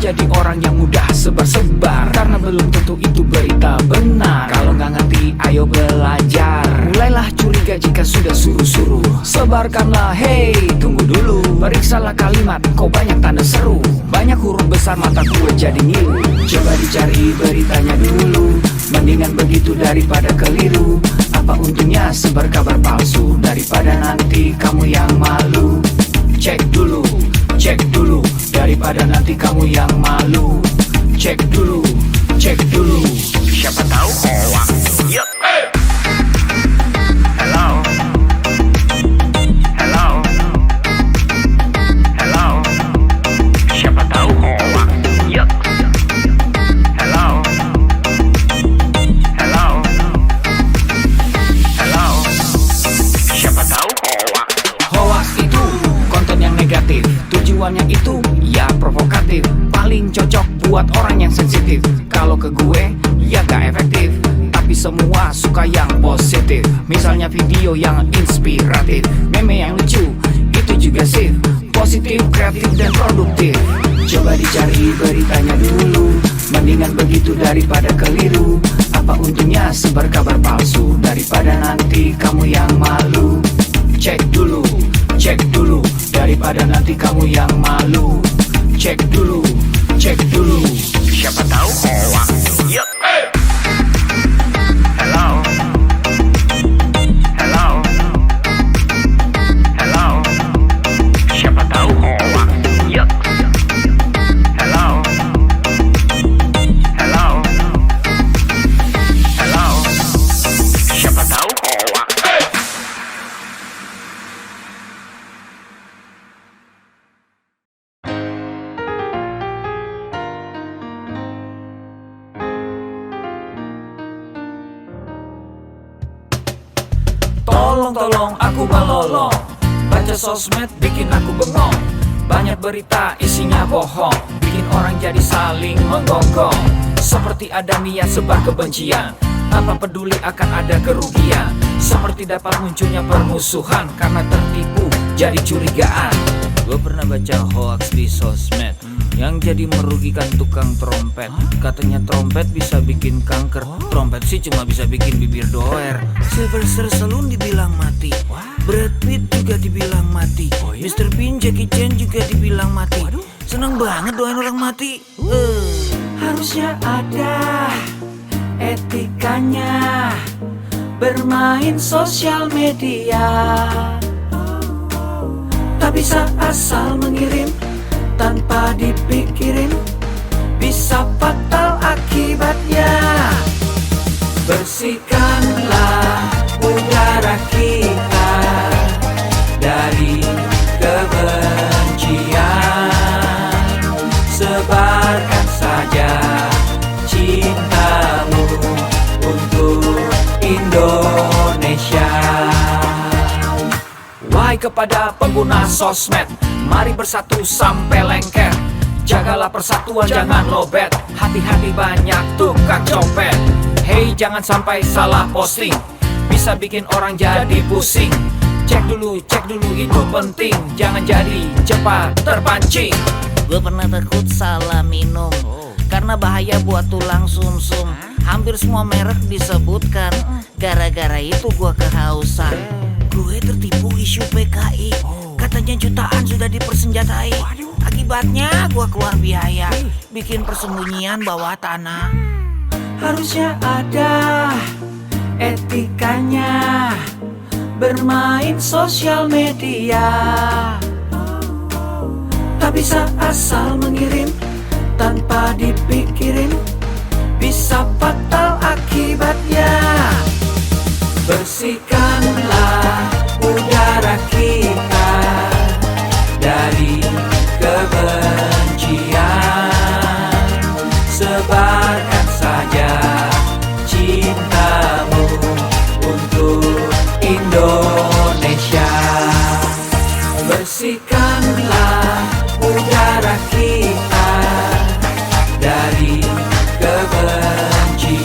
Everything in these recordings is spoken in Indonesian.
menjadi orang yang mudah sebar-sebar, karena belum tentu itu berita benar. Kalau nggak ngerti, ayo belajar. Mulailah curiga jika sudah suruh-suruh. Sebarkanlah, hey, tunggu dulu. Periksalah kalimat, kok banyak tanda seru. Banyak huruf besar, mata gue jadi ngilu. Coba dicari beritanya dulu, mendingan begitu daripada keliru. Apa untungnya sebar kabar palsu, daripada nanti kamu yang malu. Cek dulu, daripada nanti kamu yang malu. Cek dulu, siapa tahu hoax. Yup. Hello, siapa tahu hoax. Yup. Hello, siapa tahu hoax. Hoax itu konten yang negatif, tujuannya itu ya provokatif. Paling cocok buat orang yang sensitif. Kalau ke gue ya gak efektif, tapi semua suka yang positif. Misalnya video yang inspiratif, meme yang lucu, itu juga sih positif, kreatif, dan produktif. Coba dicari beritanya dulu, mendingan begitu daripada keliru. Apa untungnya sebar kabar palsu, daripada nanti kamu yang malu. Cek dulu, daripada nanti kamu yang malu. Cek dulu, siapa tahu hoax. Yup. Hello, siapa tahu hoax. Yup. Hello, siapa tahu hoax. Tolong aku melolong, baca sosmed bikin aku bengong. Banyak berita isinya bohong, bikin orang jadi saling menggonggong. Seperti ada niat sebar kebencian, tanpa peduli akan ada kerugian. Seperti dapat munculnya permusuhan, karena tertipu jadi curigaan. Gue pernah baca hoax di sosmed, yang jadi merugikan tukang trompet. Katanya trompet bisa bikin kanker, trompet sih cuma bisa bikin bibir doer. Sylvester Stallone dibilang mati, Brad Pitt juga dibilang mati, Mr. Bean, Jackie Chan juga dibilang mati. Seneng banget doain orang mati. Harusnya ada etikanya bermain sosial media. Tak bisa asal mengirim tanpa dipikirin, bisa fatal akibatnya. Bersihkanlah udara kita dari kebencian. Sebarkan saja cintamu untuk Indonesia. Wahai kepada pengguna sosmed, mari bersatu sampai lengket. Jagalah persatuan, jangan lobet. Hati-hati banyak tukang copet. Hey, jangan sampai salah posting, bisa bikin orang jadi pusing. Cek dulu itu penting, jangan jadi cepat terpancing. Gue pernah takut salah minum, karena bahaya buat tulang sumsum. Hampir semua merek disebutkan, gara-gara itu gue kehausan. Gue tertipu isu PKI, katanya jutaan sudah dipersenjatai. Akibatnya gue keluar biaya, bikin persembunyian bawah tanah. Harusnya ada etikanya bermain sosial media. Tak bisa asal mengirim tanpa dipikirin, bisa fatal akibatnya. Bersihkanlah udara kita dari kebencian. Sebarkan saja cintamu untuk Indonesia. Bersihkanlah udara kita dari kebencian.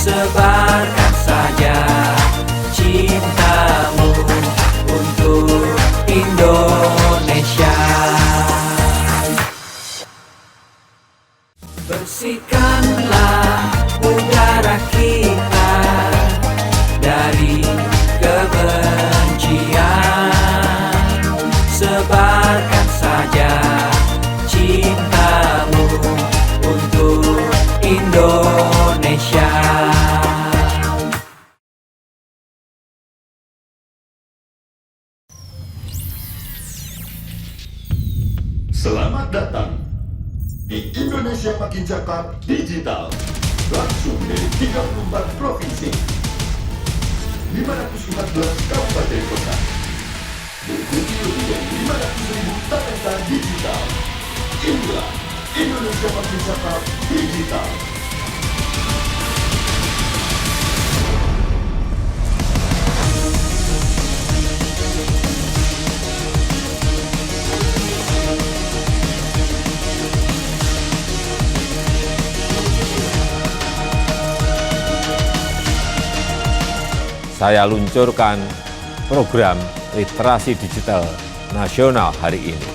Sebarkan saja cintamu untuk Indonesia. tebarkan saja cintamu untuk Indonesia. Selamat datang di Indonesia Makin Cakap Digital, langsung dari 34 provinsi, 514 kabupaten kota, diikuti lebih dari 500.000 talenta digital. Inilah Indonesia Makin Cakap Digital. Saya luncurkan program literasi digital nasional hari ini.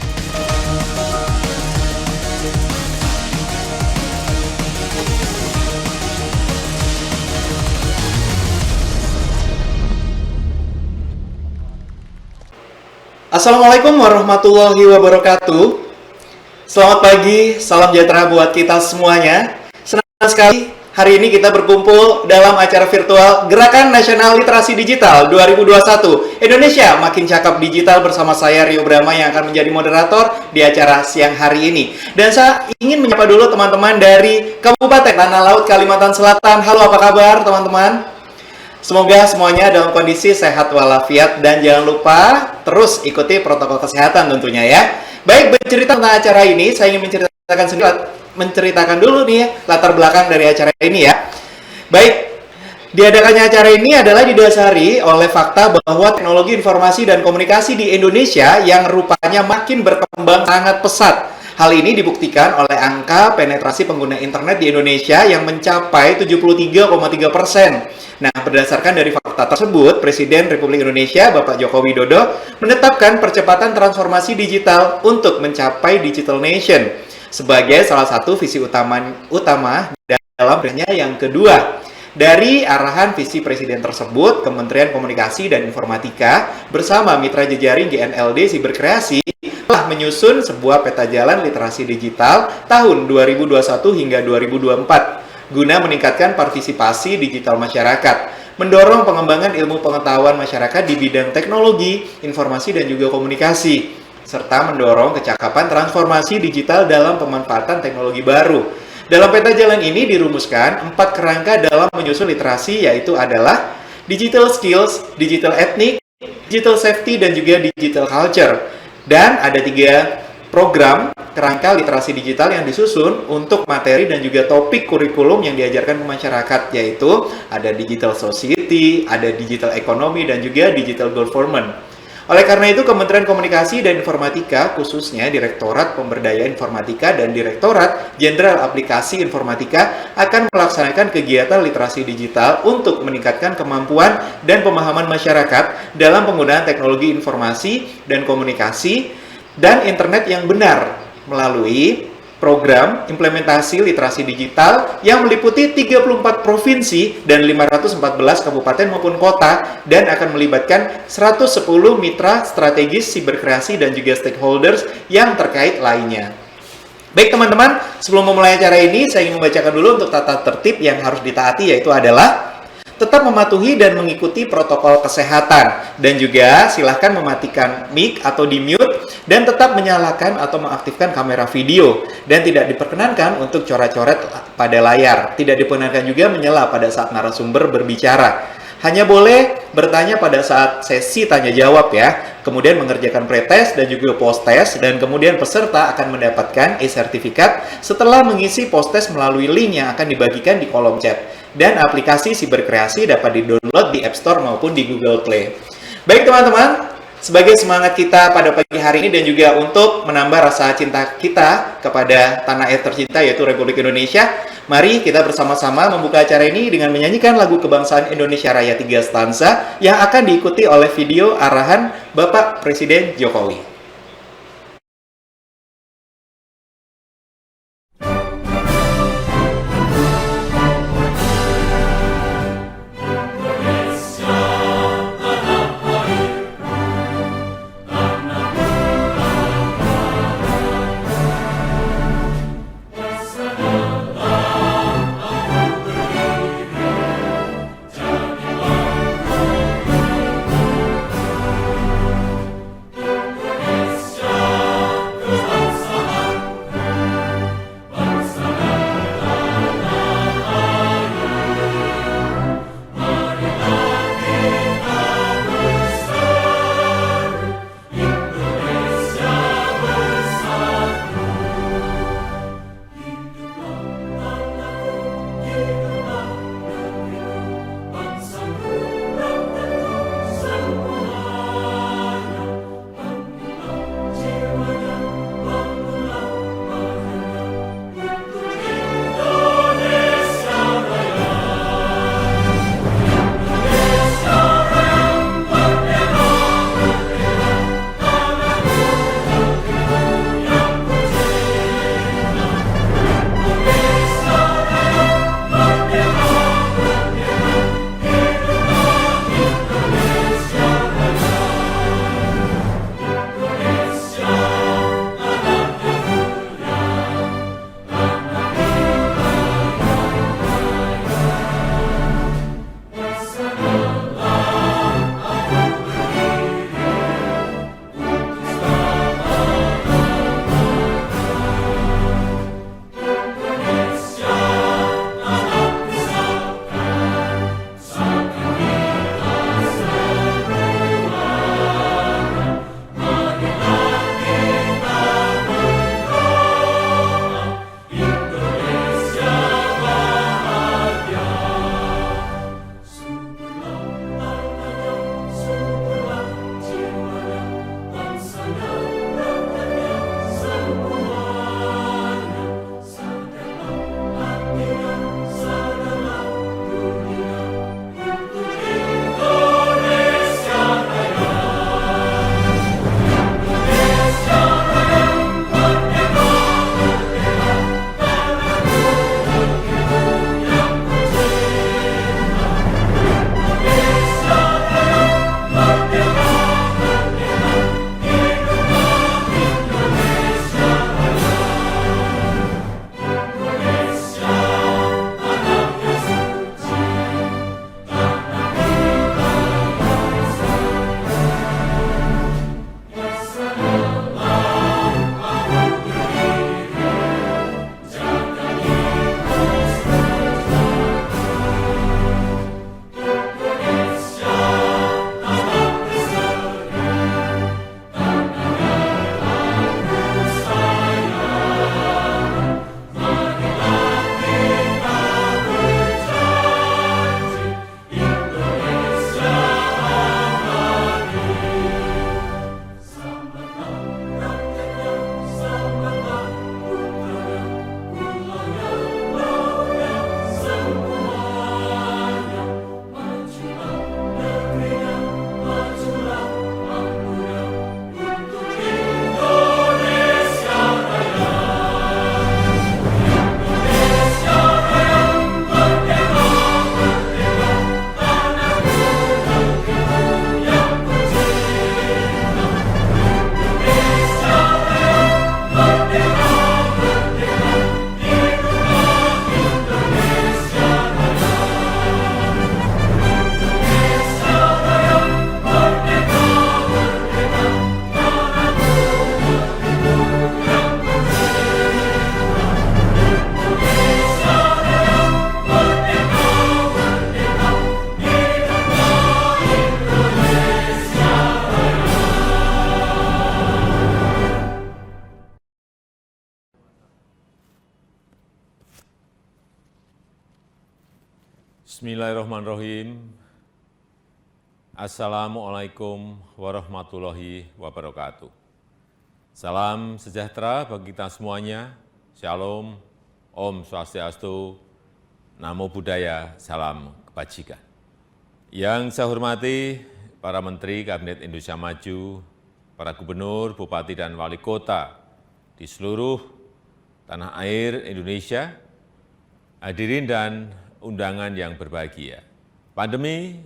Assalamualaikum warahmatullahi wabarakatuh. Selamat pagi, salam sejahtera buat kita semuanya. Senang sekali hari ini kita berkumpul dalam acara virtual Gerakan Nasional Literasi Digital 2021 Indonesia Makin Cakap Digital bersama saya Rio Brahma yang akan menjadi moderator di acara siang hari ini. Dan saya ingin menyapa dulu teman-teman dari Kabupaten Tanah Laut, Kalimantan Selatan. Halo, apa kabar teman-teman? Semoga semuanya dalam kondisi sehat walafiat dan jangan lupa terus ikuti protokol kesehatan tentunya ya. Baik, bercerita tentang acara ini, saya ingin menceritakan dulu nih latar belakang dari acara ini ya. Baik, diadakannya acara ini adalah didasari oleh fakta bahwa teknologi informasi dan komunikasi di Indonesia yang rupanya makin berkembang sangat pesat. Hal ini dibuktikan oleh angka penetrasi pengguna internet di Indonesia yang mencapai 73,3%. Nah, berdasarkan dari fakta tersebut, Presiden Republik Indonesia Bapak Joko Widodo menetapkan percepatan transformasi digital untuk mencapai Digital Nation sebagai salah satu visi utama dalam programnya yang kedua. Dari arahan visi Presiden tersebut, Kementerian Komunikasi dan Informatika bersama mitra jejaring GNLD Siberkreasi telah menyusun sebuah peta jalan literasi digital tahun 2021 hingga 2024 guna meningkatkan partisipasi digital masyarakat, mendorong pengembangan ilmu pengetahuan masyarakat di bidang teknologi, informasi dan juga komunikasi, serta mendorong kecakapan transformasi digital dalam pemanfaatan teknologi baru. Dalam peta jalan ini dirumuskan 4 kerangka dalam menyusun literasi, yaitu adalah digital skills, digital ethnic, digital safety, dan juga digital culture. Dan ada 3 program kerangka literasi digital yang disusun untuk materi dan juga topik kurikulum yang diajarkan ke masyarakat, yaitu ada digital society, ada digital economy, dan juga digital government. Oleh karena itu, Kementerian Komunikasi dan Informatika, khususnya Direktorat Pemberdayaan Informatika dan Direktorat Jenderal Aplikasi Informatika, akan melaksanakan kegiatan literasi digital untuk meningkatkan kemampuan dan pemahaman masyarakat dalam penggunaan teknologi informasi dan komunikasi dan internet yang benar melalui program implementasi literasi digital yang meliputi 34 provinsi dan 514 kabupaten maupun kota dan akan melibatkan 110 mitra strategis siberkreasi dan juga stakeholders yang terkait lainnya. Baik teman-teman, sebelum memulai acara ini saya ingin membacakan dulu untuk tata tertib yang harus ditaati, yaitu adalah tetap mematuhi dan mengikuti protokol kesehatan, dan juga silahkan mematikan mic atau di-mute dan tetap menyalakan atau mengaktifkan kamera video, dan tidak diperkenankan untuk coret-coret pada layar. Tidak diperkenankan juga menyela pada saat narasumber berbicara. Hanya boleh bertanya pada saat sesi tanya jawab ya, kemudian mengerjakan pretest dan juga post-test, dan kemudian peserta akan mendapatkan e-sertifikat setelah mengisi post-test melalui link yang akan dibagikan di kolom chat. Dan aplikasi Siberkreasi dapat di-download di App Store maupun di Google Play. Baik teman-teman, sebagai semangat kita pada pagi hari ini dan juga untuk menambah rasa cinta kita kepada tanah air tercinta yaitu Republik Indonesia, mari kita bersama-sama membuka acara ini dengan menyanyikan lagu kebangsaan Indonesia Raya 3 stanza yang akan diikuti oleh video arahan Bapak Presiden Jokowi. Bismillahirrahmanirrahim. Assalamualaikum warahmatullahi wabarakatuh. Salam sejahtera bagi kita semuanya. Shalom, Om Swastiastu, Namo Buddhaya, salam kebajikan. Yang saya hormati para Menteri Kabinet Indonesia Maju, para Gubernur, Bupati, dan Wali Kota di seluruh tanah air Indonesia, hadirin dan undangan yang berbahagia. Pandemi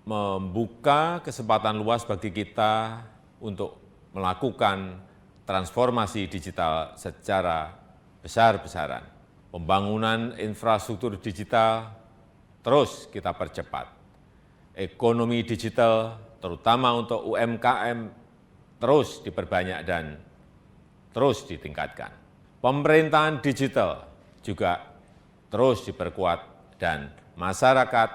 membuka kesempatan luas bagi kita untuk melakukan transformasi digital secara besar-besaran. Pembangunan infrastruktur digital terus kita percepat. Ekonomi digital, terutama untuk UMKM, terus diperbanyak dan terus ditingkatkan. Pemerintahan digital juga terus diperkuat dan masyarakat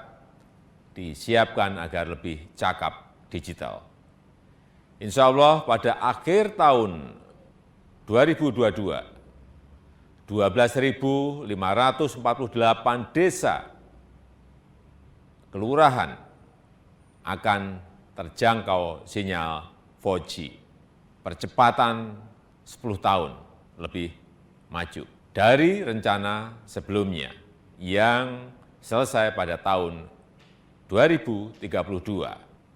disiapkan agar lebih cakap digital. Insya Allah pada akhir tahun 2022, 12.548 desa kelurahan akan terjangkau sinyal 4G. Percepatan 10 tahun lebih maju dari rencana sebelumnya yang selesai pada tahun 2032.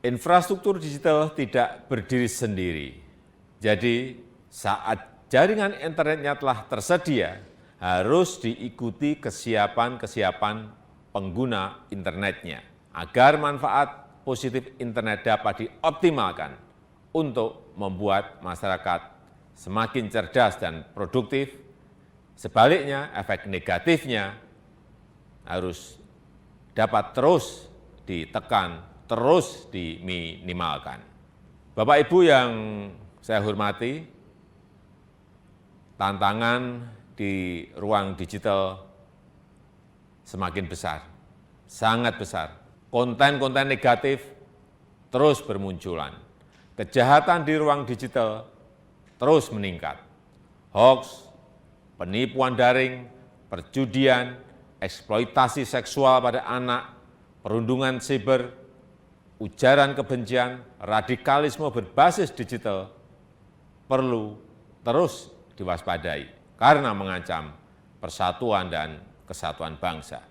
Infrastruktur digital tidak berdiri sendiri. Jadi saat jaringan internetnya telah tersedia, harus diikuti kesiapan pengguna internetnya agar manfaat positif internet dapat dioptimalkan untuk membuat masyarakat semakin cerdas dan produktif. Sebaliknya, efek negatifnya harus dapat terus ditekan, terus diminimalkan. Bapak Ibu yang saya hormati, tantangan di ruang digital semakin besar, sangat besar. Konten-konten negatif terus bermunculan. Kejahatan di ruang digital terus meningkat. Hoax, penipuan daring, perjudian, eksploitasi seksual pada anak, perundungan siber, ujaran kebencian, radikalisme berbasis digital perlu terus diwaspadai karena mengancam persatuan dan kesatuan bangsa.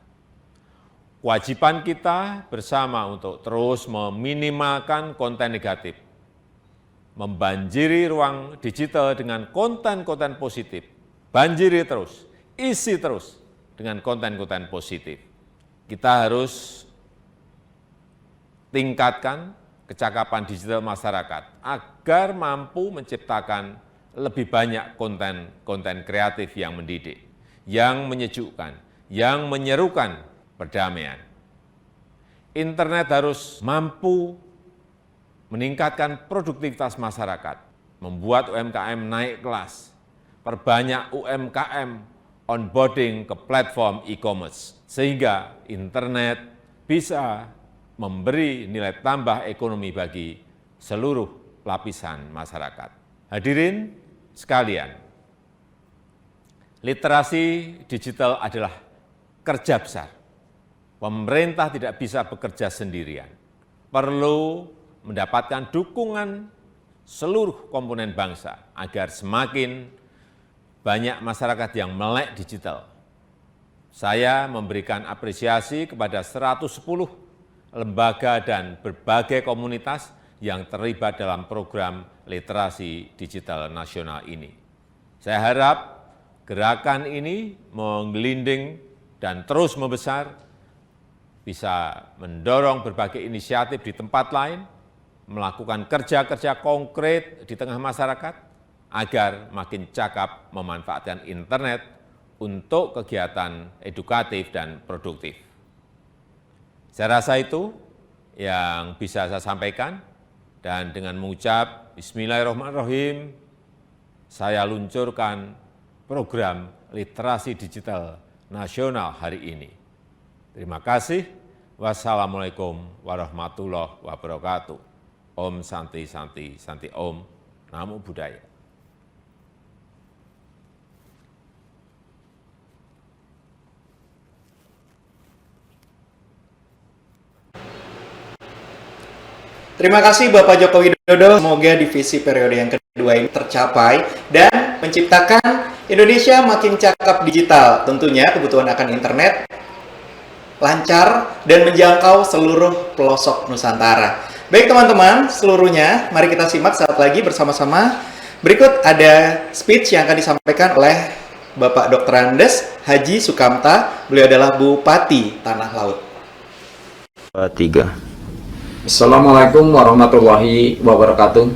Kewajiban kita bersama untuk terus meminimalkan konten negatif, membanjiri ruang digital dengan konten-konten positif, banjiri terus, isi terus dengan konten-konten positif. Kita harus tingkatkan kecakapan digital masyarakat agar mampu menciptakan lebih banyak konten-konten kreatif yang mendidik, yang menyejukkan, yang menyerukan perdamaian. Internet harus mampu meningkatkan produktivitas masyarakat, membuat UMKM naik kelas, perbanyak UMKM onboarding ke platform e-commerce, sehingga internet bisa memberi nilai tambah ekonomi bagi seluruh lapisan masyarakat. Hadirin sekalian, literasi digital adalah kerja besar. Pemerintah tidak bisa bekerja sendirian. Perlu mendapatkan dukungan seluruh komponen bangsa agar semakin banyak masyarakat yang melek digital. Saya memberikan apresiasi kepada 110 lembaga dan berbagai komunitas yang terlibat dalam program literasi digital nasional ini. Saya harap gerakan ini menggelinding dan terus membesar, bisa mendorong berbagai inisiatif di tempat lain, melakukan kerja-kerja konkret di tengah masyarakat, agar makin cakap memanfaatkan internet untuk kegiatan edukatif dan produktif. Saya rasa itu yang bisa saya sampaikan, dan dengan mengucap Bismillahirrahmanirrahim, saya luncurkan program literasi digital nasional hari ini. Terima kasih. Wassalamualaikum warahmatullahi wabarakatuh. Om Santi Santi Santi Om. Namo Buddhaya. Terima kasih Bapak Joko Widodo. Semoga di visi periode yang kedua ini tercapai dan menciptakan Indonesia makin cakap digital. Tentunya kebutuhan akan internet lancar dan menjangkau seluruh pelosok Nusantara. Baik teman-teman, seluruhnya mari kita simak saat lagi bersama-sama. Berikut ada speech yang akan disampaikan oleh Bapak Dr. Andes Haji Sukamta. Beliau adalah Bupati Tanah Laut. 3. Assalamualaikum warahmatullahi wabarakatuh.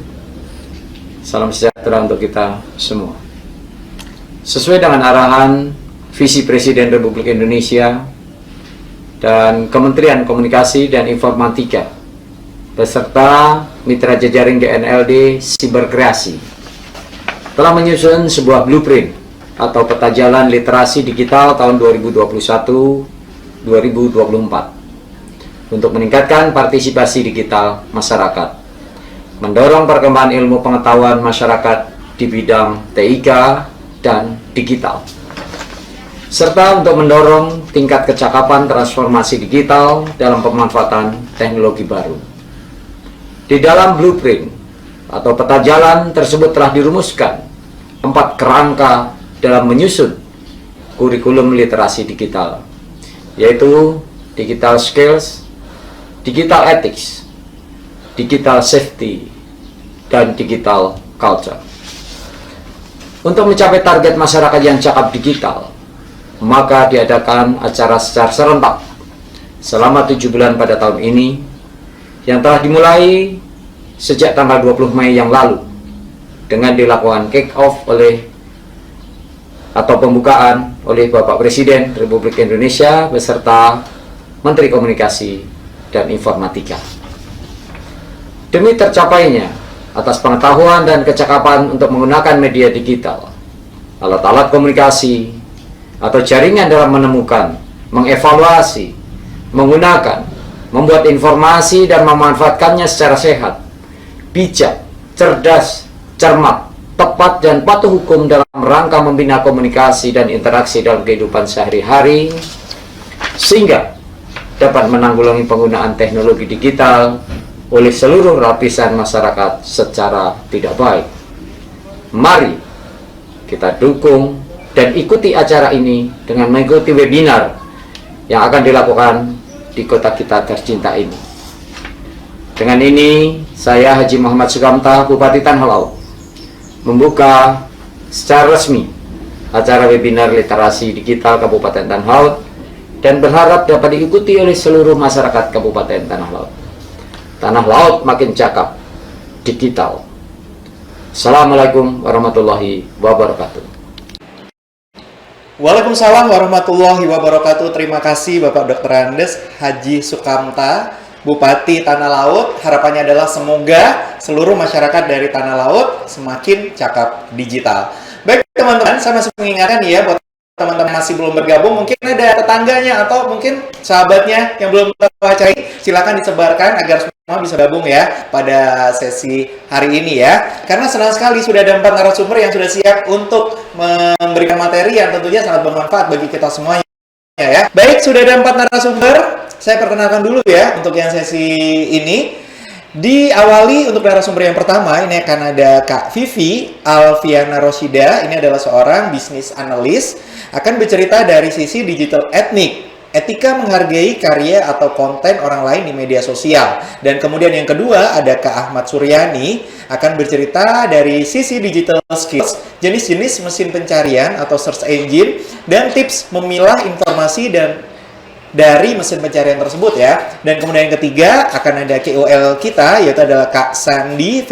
Salam sejahtera untuk kita semua. Sesuai dengan arahan visi Presiden Republik Indonesia dan Kementerian Komunikasi dan Informatika beserta mitra jejaring DNLD Siberkreasi telah menyusun sebuah blueprint atau peta jalan literasi digital tahun 2021-2024 untuk meningkatkan partisipasi digital masyarakat, mendorong perkembangan ilmu pengetahuan masyarakat di bidang TIK dan digital, serta untuk mendorong tingkat kecakapan transformasi digital dalam pemanfaatan teknologi baru. Di dalam blueprint atau peta jalan tersebut telah dirumuskan 4 kerangka dalam menyusun kurikulum literasi digital, yaitu digital skills, digital ethics, digital safety, dan digital culture. Untuk mencapai target masyarakat yang cakap digital, maka diadakan acara secara serentak selama 7 bulan pada tahun ini, yang telah dimulai sejak tanggal 20 Mei yang lalu, dengan dilakukan kick-off atau pembukaan oleh Bapak Presiden Republik Indonesia beserta Menteri Komunikasi dan Informatika. Demi tercapainya atas pengetahuan dan kecakapan untuk menggunakan media digital, alat-alat komunikasi atau jaringan dalam menemukan, mengevaluasi, menggunakan, membuat informasi dan memanfaatkannya secara sehat, bijak, cerdas, cermat, tepat dan patuh hukum dalam rangka membina komunikasi dan interaksi dalam kehidupan sehari-hari, sehingga dapat menanggulangi penggunaan teknologi digital oleh seluruh lapisan masyarakat secara tidak baik. Mari kita dukung dan ikuti acara ini dengan mengikuti webinar yang akan dilakukan di kota kita tercinta ini. Dengan ini, saya Haji Muhammad Sukamta, Bupati Tanah Laut, membuka secara resmi acara webinar literasi digital Kabupaten Tanah Laut dan berharap dapat diikuti oleh seluruh masyarakat Kabupaten Tanah Laut. Tanah Laut makin cakap digital. Assalamualaikum warahmatullahi wabarakatuh. Waalaikumsalam warahmatullahi wabarakatuh. Terima kasih Bapak Dr. Andes Haji Sukamta, Bupati Tanah Laut. Harapannya adalah semoga seluruh masyarakat dari Tanah Laut semakin cakap digital. Baik teman-teman, saya masih mengingatkan ya buat teman-teman masih belum bergabung, mungkin ada tetangganya atau mungkin sahabatnya yang belum tahu acara ini, silakan disebarkan agar semua bisa gabung ya pada sesi hari ini ya. Karena senang sekali sudah ada 4 narasumber yang sudah siap untuk memberikan materi yang tentunya sangat bermanfaat bagi kita semuanya ya. Baik, sudah ada 4 narasumber. Saya perkenalkan dulu ya untuk yang sesi ini. Diawali untuk narasumber yang pertama, ini akan ada Kak Vivi Alfiana Roshida. Ini adalah seorang bisnis analis, akan bercerita dari sisi digital etnik, etika menghargai karya atau konten orang lain di media sosial. Dan kemudian yang kedua ada Kak Ahmad Suryani, akan bercerita dari sisi digital skills, jenis-jenis mesin pencarian atau search engine, dan tips memilah informasi dari mesin pencarian tersebut ya. Dan kemudian yang ketiga akan ada KOL kita, yaitu adalah Kak Sandi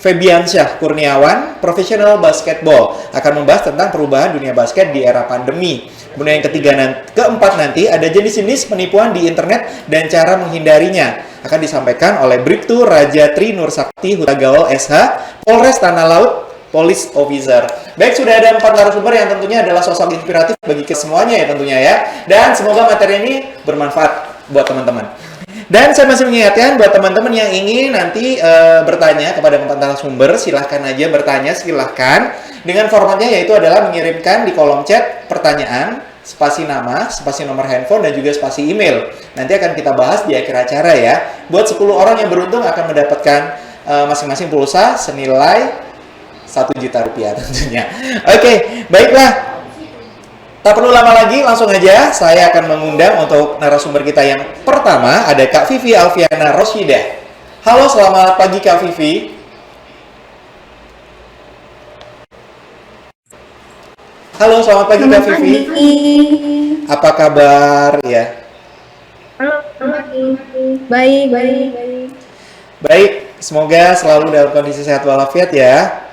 Febiansyah Kurniawan, profesional basketball, akan membahas tentang perubahan dunia basket di era pandemi. Kemudian yang keempat nanti ada jenis-jenis penipuan di internet dan cara menghindarinya, akan disampaikan oleh Bribtu Raja Tri Nur Sakti Huta Gaul SH, Polres Tanah Laut, Police Officer. Baik, sudah ada 4 narasumber yang tentunya adalah sosok inspiratif bagi semuanya ya tentunya ya. Dan semoga materi ini bermanfaat buat teman-teman. Dan saya masih mengingatkan buat teman-teman yang ingin nanti bertanya kepada 4 narasumber, silahkan aja bertanya, silahkan. Dengan formatnya yaitu adalah mengirimkan di kolom chat pertanyaan spasi nama, spasi nomor handphone, dan juga spasi email. Nanti akan kita bahas di akhir acara ya. Buat 10 orang yang beruntung akan mendapatkan masing-masing pulsa senilai 1 juta rupiah tentunya. Oke, baiklah. Tak perlu lama lagi, langsung aja saya akan mengundang untuk narasumber kita yang pertama, ada Kak Vivi Alfiana Rosyidah. Halo, selamat pagi Kak Vivi. Halo, selamat pagi Kak Vivi. Apa kabar ya? Halo, baik. Baik, semoga selalu dalam kondisi sehat walafiat ya.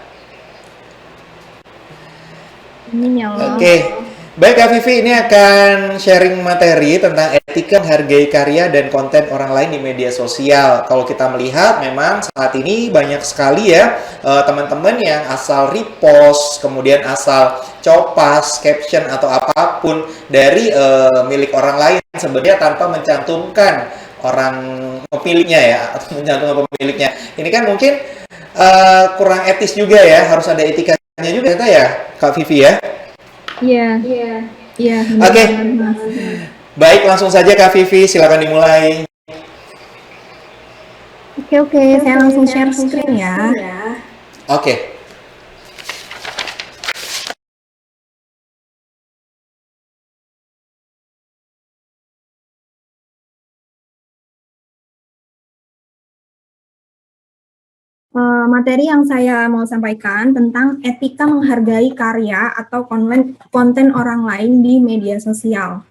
Amin ya Allah. Oke. Baik Kak Vivi, ini akan sharing materi tentang etika menghargai karya dan konten orang lain di media sosial. Kalau kita melihat memang saat ini banyak sekali ya teman-teman yang asal repost, kemudian asal copas, caption atau apapun dari milik orang lain sebenarnya tanpa mencantumkan orang pemiliknya ya, atau mencantumkan pemiliknya. Ini kan mungkin kurang etis juga ya, harus ada etikanya juga ya Kak Vivi ya. Iya. Oke. benar, Mas. Baik, langsung saja Kak Vivi, silakan dimulai. Oke, saya langsung share screen ya. Oke. Materi yang saya mau sampaikan tentang etika menghargai karya atau konten orang lain di media sosial.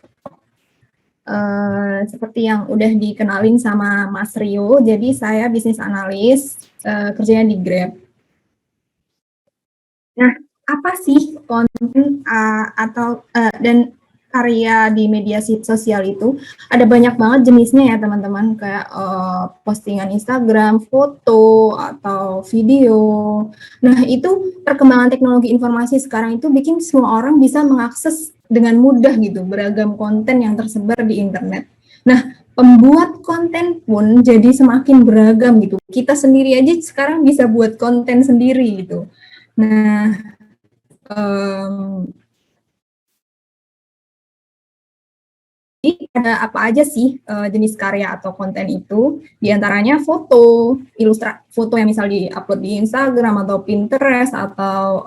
Seperti yang udah dikenalin sama Mas Rio, jadi saya bisnis analis, kerjanya di Grab. Nah, apa sih konten dan karya di media sosial itu? Ada banyak banget jenisnya ya teman-teman, kayak postingan Instagram, foto, atau video. Nah, itu perkembangan teknologi informasi sekarang itu bikin semua orang bisa mengakses dengan mudah gitu beragam konten yang tersebar di internet. Nah, pembuat konten pun jadi semakin beragam gitu. Kita sendiri aja sekarang bisa buat konten sendiri gitu. Nah, ada apa aja sih jenis karya atau konten itu? Di antaranya foto, foto yang misal di-upload di Instagram atau Pinterest atau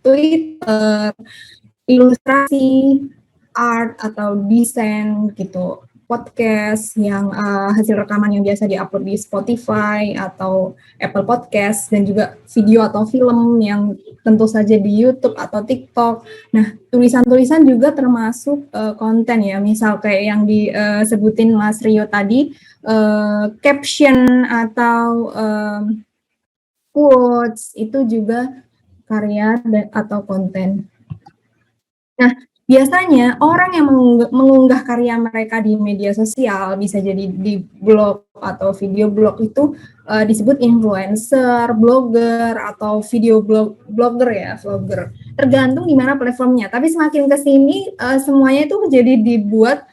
Twitter, ilustrasi, art atau desain gitu, podcast yang hasil rekaman yang biasa di-upload di Spotify atau Apple Podcast, dan juga video atau film yang tentu saja di YouTube atau TikTok. Nah, tulisan-tulisan juga termasuk konten ya, misal kayak yang disebutin Mas Rio tadi, caption atau quotes itu juga karya atau konten. Nah, biasanya orang yang mengunggah karya mereka di media sosial, bisa jadi di blog atau video blog itu disebut influencer, blogger, atau video blogger ya, vlogger. Tergantung di mana platformnya. Tapi semakin ke sini semuanya itu menjadi dibuat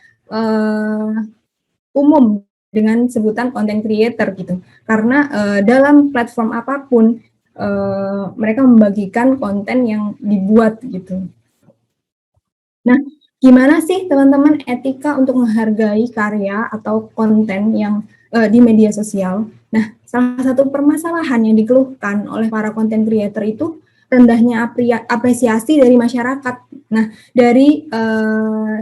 umum dengan sebutan content creator gitu. Karena dalam platform apapun mereka membagikan konten yang dibuat gitu. Nah, gimana sih teman-teman etika untuk menghargai karya atau konten yang di media sosial? Nah, salah satu permasalahan yang dikeluhkan oleh para content creator itu rendahnya apresiasi dari masyarakat. Nah, dari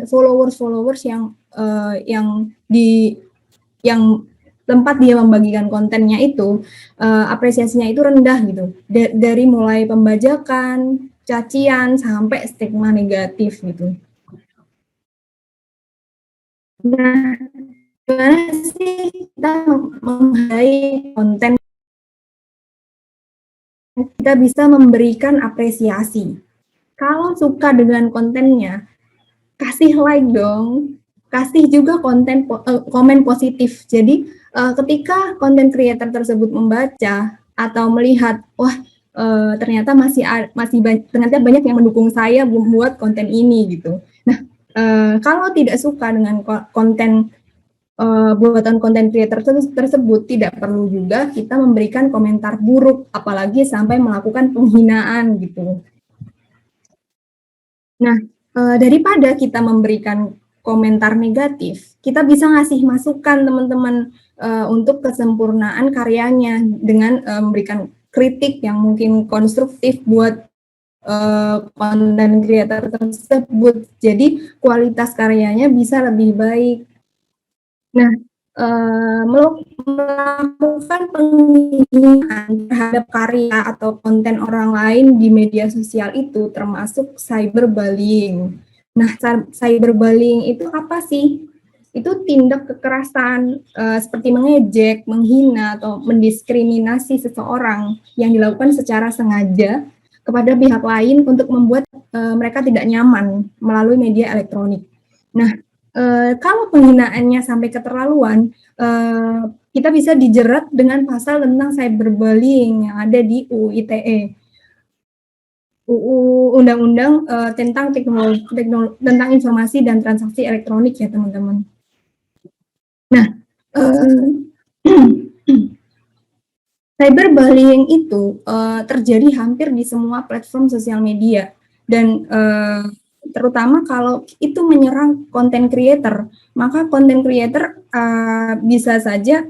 followers yang tempat dia membagikan kontennya itu apresiasinya itu rendah gitu. Dari mulai pembajakan, cacian, sampai stigma negatif gitu. Nah, gimana sih kita menghargai konten? Kita bisa memberikan apresiasi. Kalau suka dengan kontennya, kasih like dong. Kasih juga komen positif. Jadi ketika konten creator tersebut membaca atau melihat, wah ternyata ternyata banyak yang mendukung saya membuat konten ini gitu. Nah, kalau tidak suka dengan buatan konten creator tersebut, tidak perlu juga kita memberikan komentar buruk, apalagi sampai melakukan penghinaan gitu. Nah, daripada kita memberikan komentar negatif, kita bisa ngasih masukan teman-teman untuk kesempurnaan karyanya dengan memberikan kritik yang mungkin konstruktif buat konten creator tersebut. Jadi kualitas karyanya bisa lebih baik. Nah, melakukan penghinaan terhadap karya atau konten orang lain di media sosial itu termasuk cyberbullying. Nah, cyberbullying itu apa sih? Itu tindak kekerasan seperti mengejek, menghina, atau mendiskriminasi seseorang yang dilakukan secara sengaja kepada pihak lain untuk membuat mereka tidak nyaman melalui media elektronik. Nah, kalau penghinaannya sampai keterlaluan, kita bisa dijerat dengan pasal tentang cyberbullying yang ada di UU ITE, UU Undang-Undang tentang tentang informasi dan transaksi elektronik ya teman-teman. Nah, cyberbullying itu terjadi hampir di semua platform sosial media dan terutama kalau itu menyerang konten creator, maka konten creator bisa saja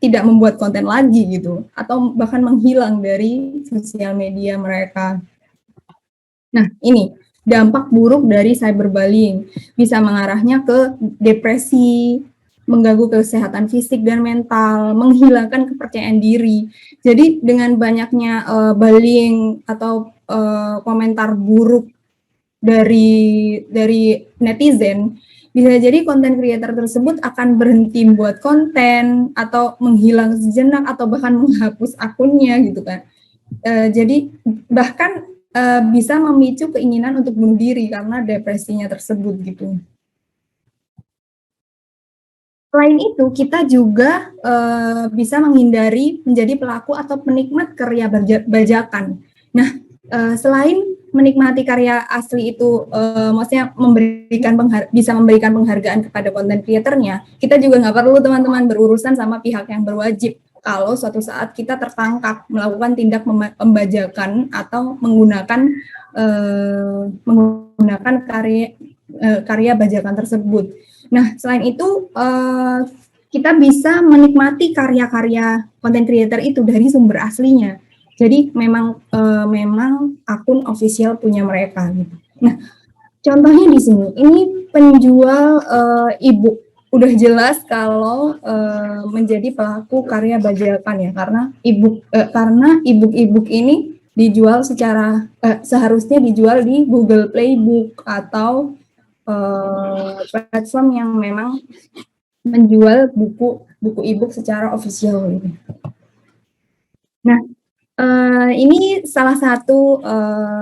tidak membuat konten lagi gitu, atau bahkan menghilang dari sosial media mereka. Nah, ini dampak buruk dari cyberbullying, bisa mengarahnya ke depresi, mengganggu kesehatan fisik dan mental, menghilangkan kepercayaan diri. Jadi dengan banyaknya bullying atau komentar buruk dari netizen, bisa jadi konten creator tersebut akan berhenti buat konten atau menghilang sejenak atau bahkan menghapus akunnya gitu kan. Jadi bahkan bisa memicu keinginan untuk bunuh diri karena depresinya tersebut gitu. Selain itu, kita juga bisa menghindari menjadi pelaku atau penikmat karya bajakan. Nah, selain menikmati karya asli itu, maksudnya bisa memberikan penghargaan kepada konten creatornya, kita juga nggak perlu teman-teman berurusan sama pihak yang berwajib kalau suatu saat kita tertangkap melakukan tindak pembajakan atau menggunakan karya bajakan tersebut. Nah, selain itu kita bisa menikmati karya-karya konten creator itu dari sumber aslinya. Jadi memang akun official punya mereka gitu. Nah, contohnya di sini, ini penjual e-book udah jelas kalau menjadi pelaku karya bajakan ya, karena e-book ini dijual secara seharusnya dijual di Google Playbook atau platform yang memang menjual buku e-book secara official gitu. Nah, ini salah satu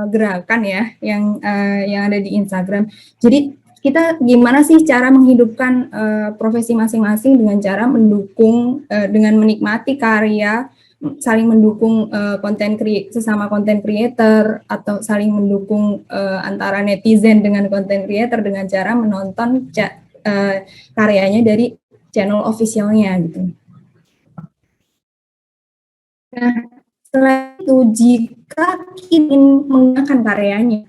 gerakan ya yang ada di Instagram. Jadi kita gimana sih cara menghidupkan profesi masing-masing dengan cara mendukung dengan menikmati karya, saling mendukung sesama konten creator, atau saling mendukung antara netizen dengan konten creator dengan cara menonton karyanya dari channel officialnya gitu. Nah, selain itu jika ingin menggunakan karyanya,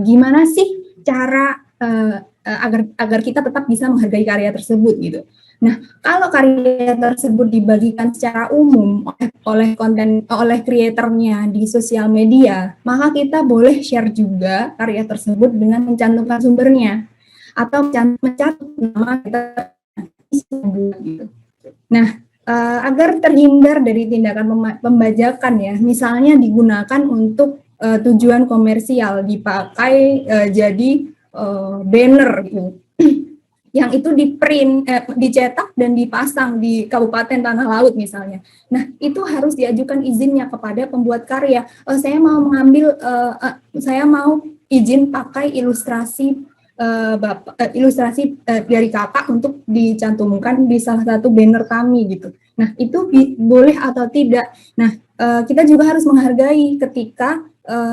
gimana sih cara agar kita tetap bisa menghargai karya tersebut gitu. Nah, kalau karya tersebut dibagikan secara umum oleh kreatornya di sosial media, maka kita boleh share juga karya tersebut dengan mencantumkan sumbernya atau mencatat nama kita gitu. Nah, agar terhindar dari tindakan pembajakan ya, misalnya digunakan untuk tujuan komersial, dipakai jadi banner gitu. Yang itu dicetak dan dipasang di Kabupaten Tanah Laut misalnya. Nah, itu harus diajukan izinnya kepada pembuat karya. Saya mau izin pakai ilustrasi dari kakak untuk dicantumkan di salah satu banner kami gitu. Nah, itu boleh atau tidak. Nah, kita juga harus menghargai ketika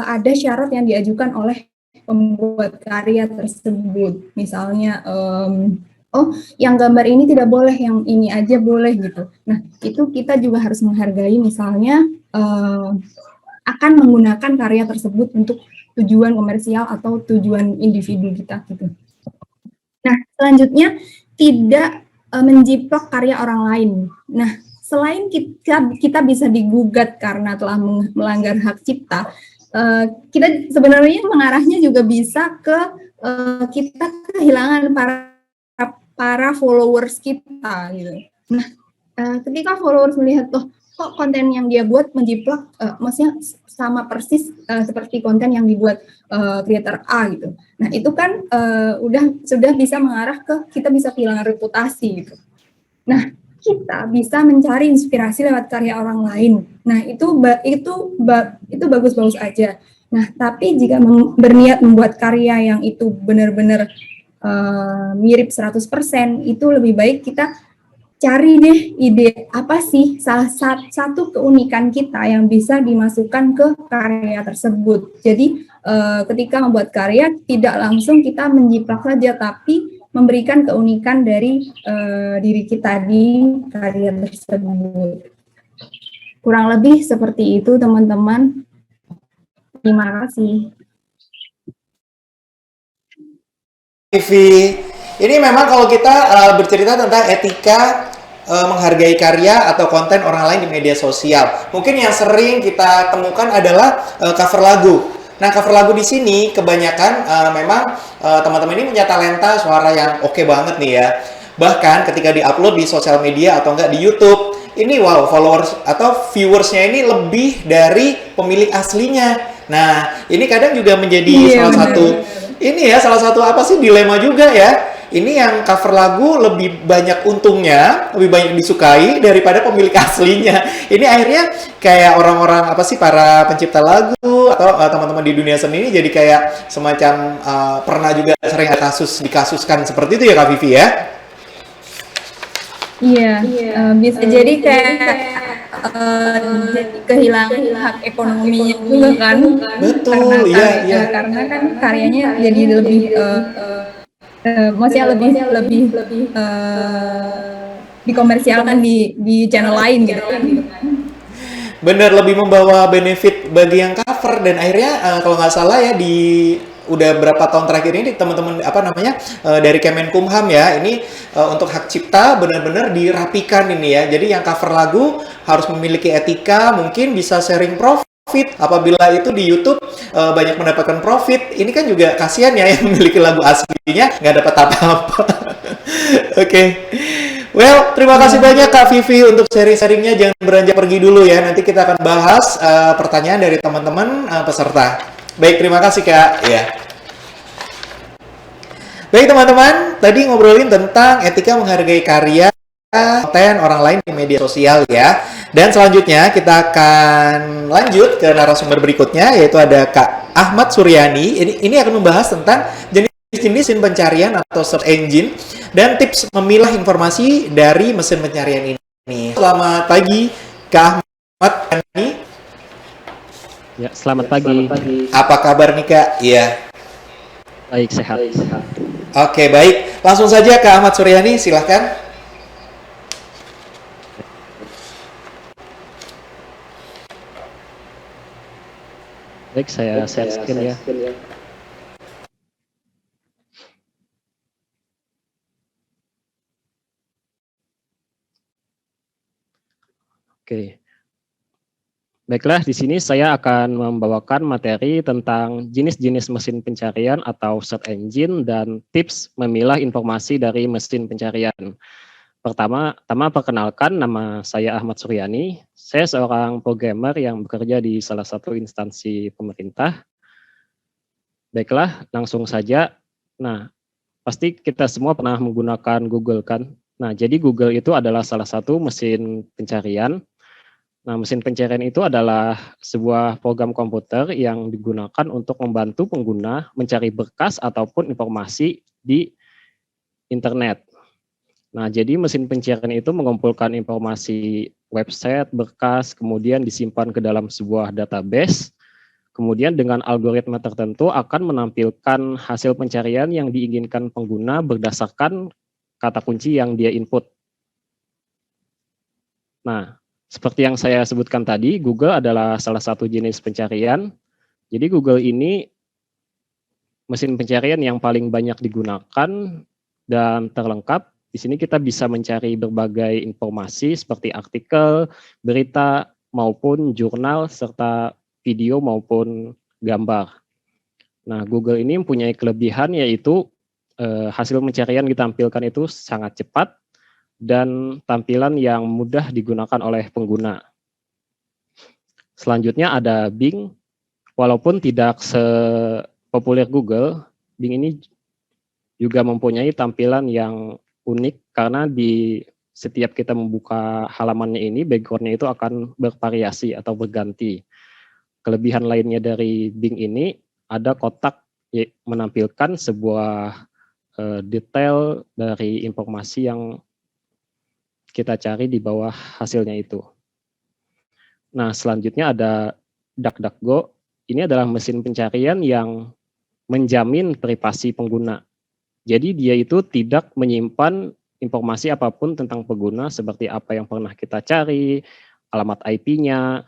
ada syarat yang diajukan oleh pembuat karya tersebut. Misalnya, yang gambar ini tidak boleh, yang ini aja boleh gitu. Nah, itu kita juga harus menghargai misalnya akan akan menggunakan karya tersebut untuk tujuan komersial atau tujuan individu kita gitu. Nah, selanjutnya tidak menjiplak karya orang lain. Nah, selain kita bisa digugat karena telah melanggar hak cipta, kita sebenarnya mengarahnya juga bisa ke kita kehilangan para followers kita gitu. Nah, ketika followers melihat kok konten yang dia buat menjiplak, maksudnya sama persis seperti konten yang dibuat creator A gitu. Nah, itu kan sudah bisa mengarah ke kita bisa kehilangan reputasi gitu. Nah, kita bisa mencari inspirasi lewat karya orang lain. Nah, itu bagus-bagus aja. Nah, tapi jika berniat membuat karya yang itu benar-benar mirip 100%, itu lebih baik kita cari deh ide apa sih salah satu keunikan kita yang bisa dimasukkan ke karya tersebut. Jadi ketika membuat karya tidak langsung kita menjiplak saja, tapi memberikan keunikan dari diri kita di karya tersebut. Kurang lebih seperti itu teman-teman. Terima kasih. Ini memang kalau kita bercerita tentang etika menghargai karya atau konten orang lain di media sosial, mungkin yang sering kita temukan adalah cover lagu. Nah, cover lagu di sini kebanyakan memang teman-teman ini punya talenta suara yang oke banget nih ya. Bahkan ketika diupload di sosial media atau enggak di YouTube, ini wow, followers atau viewersnya ini lebih dari pemilik aslinya. Nah, ini kadang juga menjadi salah satu apa sih dilema juga ya. Ini yang cover lagu lebih banyak untungnya, lebih banyak disukai daripada pemilik aslinya. Ini akhirnya kayak orang-orang para pencipta lagu atau teman-teman di dunia seni ini jadi kayak semacam pernah juga sering dikasuskan seperti itu ya Kak Vivi ya? Iya, bisa jadi kayak jadi kehilangan hak ekonominya juga kan. Betul, karena kan karyanya jadi lebih maksudnya lebih dikomersialkan di channel lain gitu kan. Bener, lebih membawa benefit bagi yang cover, dan akhirnya kalau nggak salah ya udah berapa tahun terakhir ini teman-teman dari Kemenkumham ya, ini untuk hak cipta benar-benar dirapikan ini ya. Jadi yang cover lagu harus memiliki etika, mungkin bisa sharing profit. Apabila itu di YouTube banyak mendapatkan profit, ini kan juga kasihan ya yang memiliki lagu aslinya nggak dapat apa-apa. Oke. Well, terima kasih banyak Kak Vivi untuk sharing-sharingnya. Jangan beranjak pergi dulu ya. Nanti kita akan bahas pertanyaan dari teman-teman peserta. Baik, terima kasih Kak. Ya. Baik teman-teman, tadi ngobrolin tentang etika menghargai karya konten orang lain di media sosial ya. Dan selanjutnya kita akan lanjut ke narasumber berikutnya, yaitu ada Kak Ahmad Suryani. Ini akan membahas tentang jenis-jenis pencarian atau search engine dan tips memilah informasi dari mesin pencarian ini. Selamat pagi Kak Ahmad Suryani. Ya, selamat pagi. Apa kabar nih Kak? Iya. Baik, sehat. Oke, baik. Langsung saja Kak Ahmad Suryani, silahkan. Baik, saya share screen ya. Oke. Baiklah, di sini saya akan membawakan materi tentang jenis-jenis mesin pencarian atau search engine dan tips memilah informasi dari mesin pencarian. Pertama perkenalkan, nama saya Ahmad Suryani. Saya seorang programmer yang bekerja di salah satu instansi pemerintah. Baiklah, langsung saja. Nah, pasti kita semua pernah menggunakan Google kan? Nah, jadi Google itu adalah salah satu mesin pencarian. Nah, mesin pencarian itu adalah sebuah program komputer yang digunakan untuk membantu pengguna mencari berkas ataupun informasi di internet. Nah, jadi mesin pencarian itu mengumpulkan informasi website, berkas, kemudian disimpan ke dalam sebuah database. Kemudian dengan algoritma tertentu akan menampilkan hasil pencarian yang diinginkan pengguna berdasarkan kata kunci yang dia input. Nah, Seperti yang saya sebutkan tadi, Google adalah salah satu jenis pencarian. Jadi Google ini mesin pencarian yang paling banyak digunakan dan terlengkap. Di sini kita bisa mencari berbagai informasi seperti artikel, berita, maupun jurnal, serta video maupun gambar. Nah, Google ini mempunyai kelebihan yaitu hasil pencarian ditampilkan itu sangat cepat dan tampilan yang mudah digunakan oleh pengguna. Selanjutnya ada Bing. Walaupun tidak sepopuler Google, Bing ini juga mempunyai tampilan yang unik karena di setiap kita membuka halamannya ini, background-nya itu akan bervariasi atau berganti. Kelebihan lainnya dari Bing ini, ada kotak menampilkan sebuah detail dari informasi yang kita cari di bawah hasilnya itu. Nah, selanjutnya ada DuckDuckGo. Ini adalah mesin pencarian yang menjamin privasi pengguna. Jadi dia itu tidak menyimpan informasi apapun tentang pengguna seperti apa yang pernah kita cari, alamat IP-nya.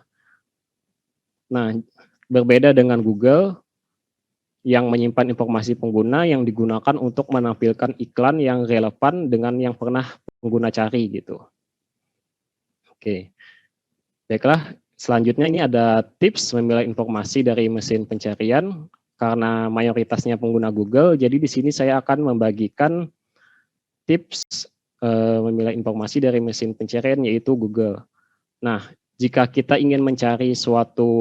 Nah, berbeda dengan Google yang menyimpan informasi pengguna yang digunakan untuk menampilkan iklan yang relevan dengan yang pernah pengguna cari gitu. Oke. Baiklah, selanjutnya ini ada tips memilah informasi dari mesin pencarian. Karena mayoritasnya pengguna Google, jadi di sini saya akan membagikan tips memilah informasi dari mesin pencarian yaitu Google. Nah, jika kita ingin mencari suatu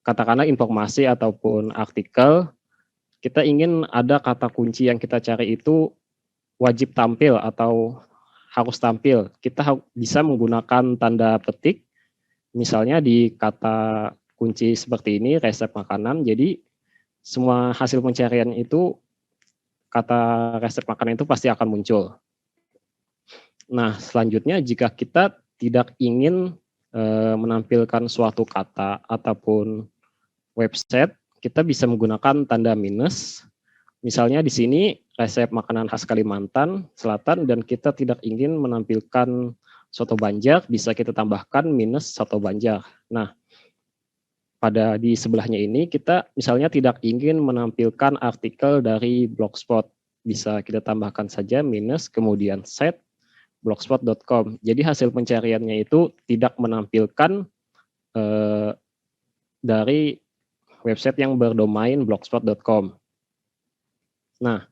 katakanlah informasi ataupun artikel, kita ingin ada kata kunci yang kita cari itu wajib tampil atau harus tampil. Kita bisa menggunakan tanda petik, misalnya di kata kunci seperti ini, resep makanan. Jadi semua hasil pencarian itu, kata resep makanan itu pasti akan muncul. Nah, selanjutnya jika kita tidak ingin menampilkan suatu kata ataupun website, kita bisa menggunakan tanda minus. Misalnya di sini resep makanan khas Kalimantan Selatan dan kita tidak ingin menampilkan soto Banjar, bisa kita tambahkan minus soto Banjar. Nah, pada di sebelahnya ini kita misalnya tidak ingin menampilkan artikel dari Blogspot, bisa kita tambahkan saja minus kemudian set blogspot.com. Jadi hasil pencariannya itu tidak menampilkan dari website yang berdomain blogspot.com. Nah,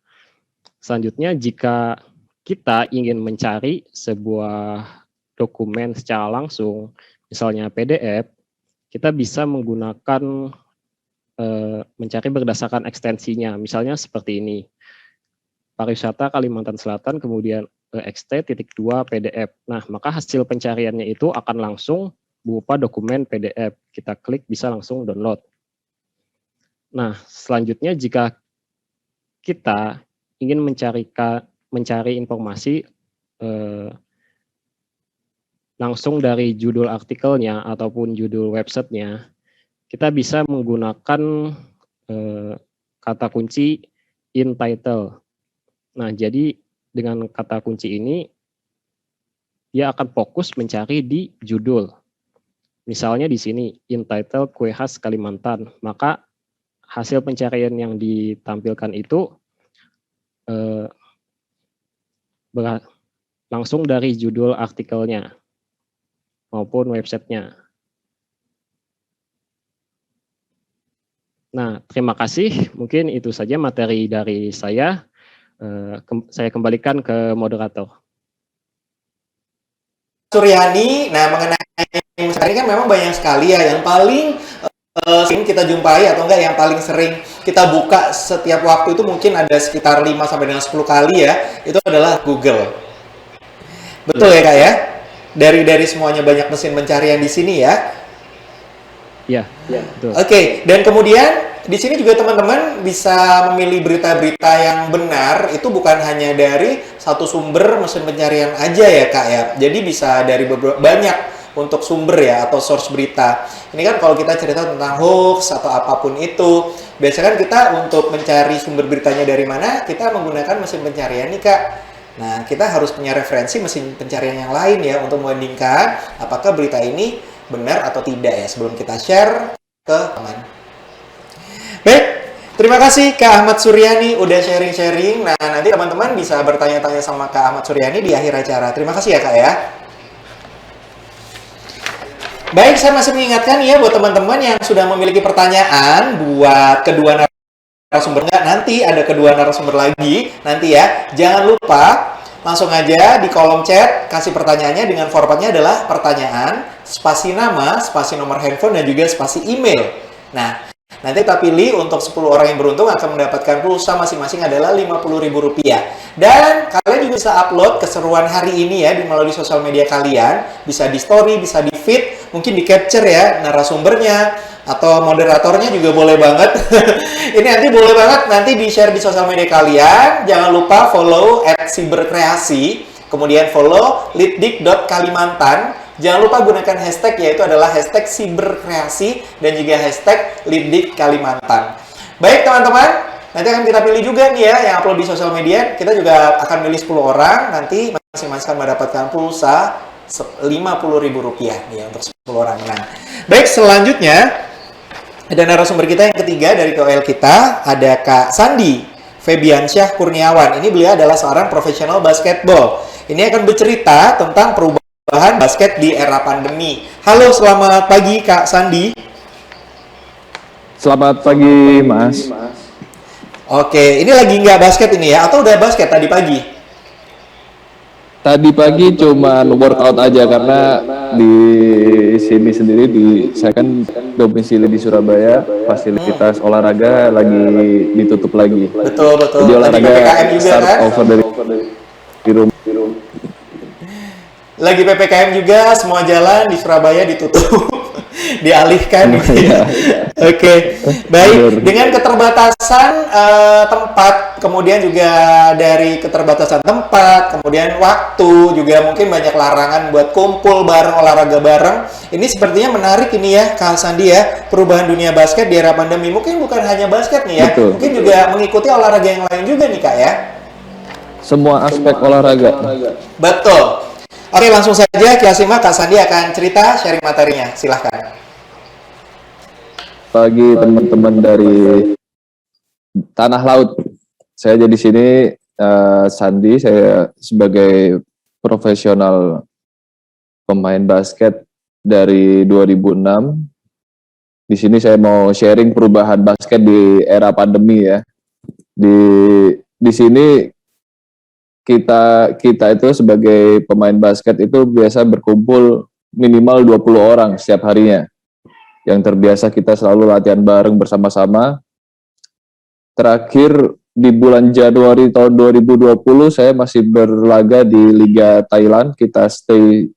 selanjutnya jika kita ingin mencari sebuah dokumen secara langsung, misalnya PDF, kita bisa menggunakan mencari berdasarkan ekstensinya, misalnya seperti ini, pariwisata Kalimantan Selatan, kemudian ext.2 PDF. Nah, maka hasil pencariannya itu akan langsung berupa dokumen PDF. Kita klik bisa langsung download. Nah, selanjutnya jika kita ingin mencari informasi langsung dari judul artikelnya ataupun judul websitenya, kita bisa menggunakan kata kunci in title. Nah, jadi dengan kata kunci ini, dia akan fokus mencari di judul. Misalnya di sini, in title kue khas Kalimantan, maka hasil pencarian yang ditampilkan itu langsung dari judul artikelnya maupun websitenya. Nah, terima kasih. Mungkin itu saja materi dari saya. Saya kembalikan ke moderator. Suryani, nah mengenai ini kan memang banyak sekali ya. Yang paling sering kita jumpai atau enggak yang paling sering kita buka setiap waktu itu mungkin ada sekitar 5 sampai dengan 10 kali ya. Itu adalah Google. Betul ya, Kak ya? Dari semuanya banyak mesin pencarian di sini ya. Ya, betul. Oke, dan kemudian di sini juga teman-teman bisa memilih berita-berita yang benar, itu bukan hanya dari satu sumber mesin pencarian aja ya, Kak ya. Jadi bisa dari banyak untuk sumber ya atau source berita. Ini kan kalau kita cerita tentang hoax atau apapun itu, biasanya kan kita untuk mencari sumber beritanya dari mana, kita menggunakan mesin pencarian nih, Kak. Nah, kita harus punya referensi mesin pencarian yang lain ya untuk membandingkan apakah berita ini benar atau tidak ya sebelum kita share ke teman. Baik, terima kasih Kak Ahmad Suryani udah sharing-sharing. Nah, nanti teman-teman bisa bertanya-tanya sama Kak Ahmad Suryani di akhir acara. Terima kasih ya Kak ya. Baik, saya masih mengingatkan ya buat teman-teman yang sudah memiliki pertanyaan buat kedua narasumber, nanti ada kedua narasumber lagi nanti ya. Jangan lupa langsung aja di kolom chat kasih pertanyaannya dengan formatnya adalah pertanyaan, spasi nama, spasi nomor handphone dan juga spasi email. Nah, nanti kita pilih untuk 10 orang yang beruntung akan mendapatkan pulsa masing-masing adalah Rp50.000. Dan kalian juga bisa upload keseruan hari ini ya di melalui sosial media kalian, bisa di story, bisa di feed, mungkin di capture ya narasumbernya atau moderatornya juga boleh banget. Ini nanti boleh banget nanti di share di sosial media kalian. Jangan lupa follow @siberkreasi, kemudian follow litdik.kalimantan. Jangan lupa gunakan hashtag yaitu adalah hashtag siberkreasi dan juga hashtag litdik_kalimantan. Baik teman-teman, nanti akan kita pilih juga nih ya yang upload di sosial media. Kita juga akan pilih 10 orang, nanti masing-masing akan mendapatkan pulsa Rp50.000 nih ya untuk 10 orang. Nah, baik selanjutnya ada narasumber kita yang ketiga dari KOL kita, ada Kak Sandi Febiansyah Kurniawan. Ini beliau adalah seorang profesional basketball. Ini akan bercerita tentang perubahan basket di era pandemi. Halo, selamat pagi Kak Sandi. Selamat pagi, Mas. Oke, ini lagi nggak basket ini ya? Atau udah basket tadi pagi? Tadi pagi cuma workout aja karena di sini sendiri saya kan domisili di Surabaya, fasilitas olahraga lagi ditutup lagi. Betul. Jadi olahraga PPKM juga start kan? over dari di rumah. Lagi PPKM juga, semua jalan di Surabaya ditutup. Dialihkan gitu ya. Oke, baik. Dengan keterbatasan tempat, kemudian juga dari keterbatasan tempat, kemudian waktu, juga mungkin banyak larangan buat kumpul bareng, olahraga bareng. Ini sepertinya menarik ini ya, Kak Sandi ya, perubahan dunia basket di era pandemi. Mungkin bukan hanya basket nih ya, Betul. mungkin juga mengikuti olahraga yang lain juga nih Kak ya. Semua aspek olahraga. Betul. Oke, langsung saja kita simak Kak Sandi akan cerita sharing materinya. Silahkan. Bagi teman-teman dari tanah laut, saya jadi sini Sandi, saya sebagai profesional pemain basket dari 2006. Di sini saya mau sharing perubahan basket di era pandemi ya. Di sini kita itu sebagai pemain basket itu biasa berkumpul minimal 20 orang setiap harinya. Yang terbiasa kita selalu latihan bareng bersama-sama. Terakhir di bulan Januari tahun 2020 saya masih berlaga di Liga Thailand. Kita stay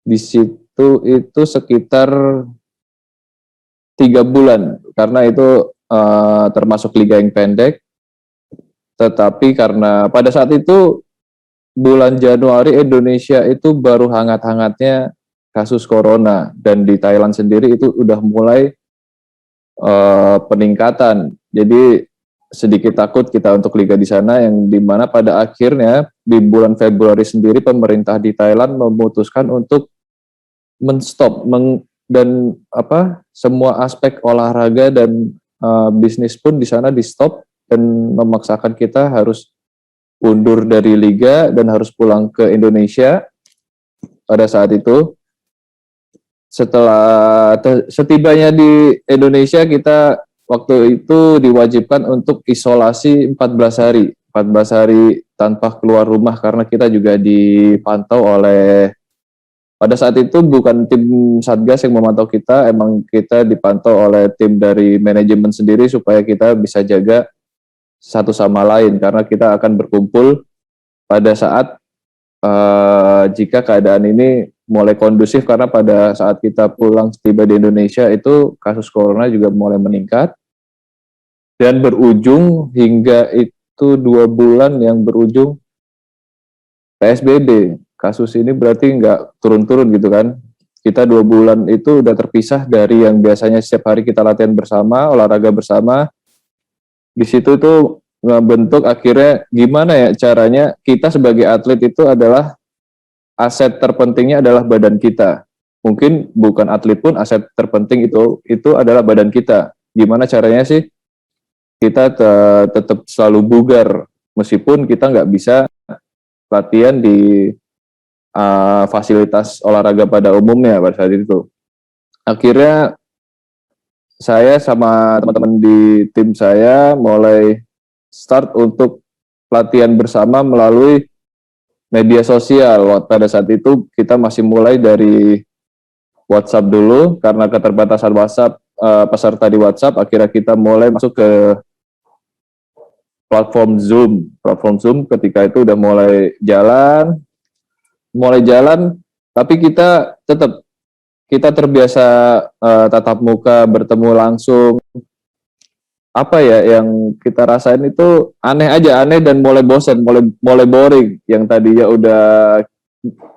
di situ itu sekitar 3 bulan karena itu termasuk liga yang pendek. Tetapi karena pada saat itu bulan Januari Indonesia itu baru hangat-hangatnya kasus corona, dan di Thailand sendiri itu udah mulai peningkatan. Jadi sedikit takut kita untuk liga di sana, yang dimana pada akhirnya di bulan Februari sendiri pemerintah di Thailand memutuskan untuk menstop dan semua aspek olahraga dan bisnis pun di sana di stop, dan memaksakan kita harus undur dari liga dan harus pulang ke Indonesia pada saat itu. Setelah setibanya di Indonesia, kita waktu itu diwajibkan untuk isolasi 14 hari. 14 hari tanpa keluar rumah karena kita juga dipantau oleh, pada saat itu bukan tim Satgas yang memantau kita, emang kita dipantau oleh tim dari manajemen sendiri supaya kita bisa jaga satu sama lain, karena kita akan berkumpul pada saat jika keadaan ini mulai kondusif, karena pada saat kita pulang tiba di Indonesia itu kasus corona juga mulai meningkat dan berujung hingga itu 2 bulan yang berujung PSBB. Kasus ini berarti nggak turun-turun gitu kan. Kita 2 bulan itu udah terpisah dari yang biasanya setiap hari kita latihan bersama, olahraga bersama. Di situ tuh ngebentuk akhirnya gimana ya caranya kita sebagai atlet itu adalah aset terpentingnya adalah badan kita. Mungkin bukan atlet pun aset terpenting itu adalah badan kita. Gimana caranya sih kita tetap selalu bugar meskipun kita nggak bisa latihan di fasilitas olahraga pada umumnya pada saat itu. Akhirnya saya sama teman-teman di tim saya mulai start untuk latihan bersama melalui media sosial. Pada saat itu kita masih mulai dari WhatsApp dulu, karena keterbatasan WhatsApp, peserta di WhatsApp, akhirnya kita mulai masuk ke platform Zoom. Platform Zoom ketika itu udah mulai jalan, tapi kita terbiasa tatap muka, bertemu langsung. Apa ya yang kita rasain itu aneh dan mulai bosan, mulai boring. Yang tadinya udah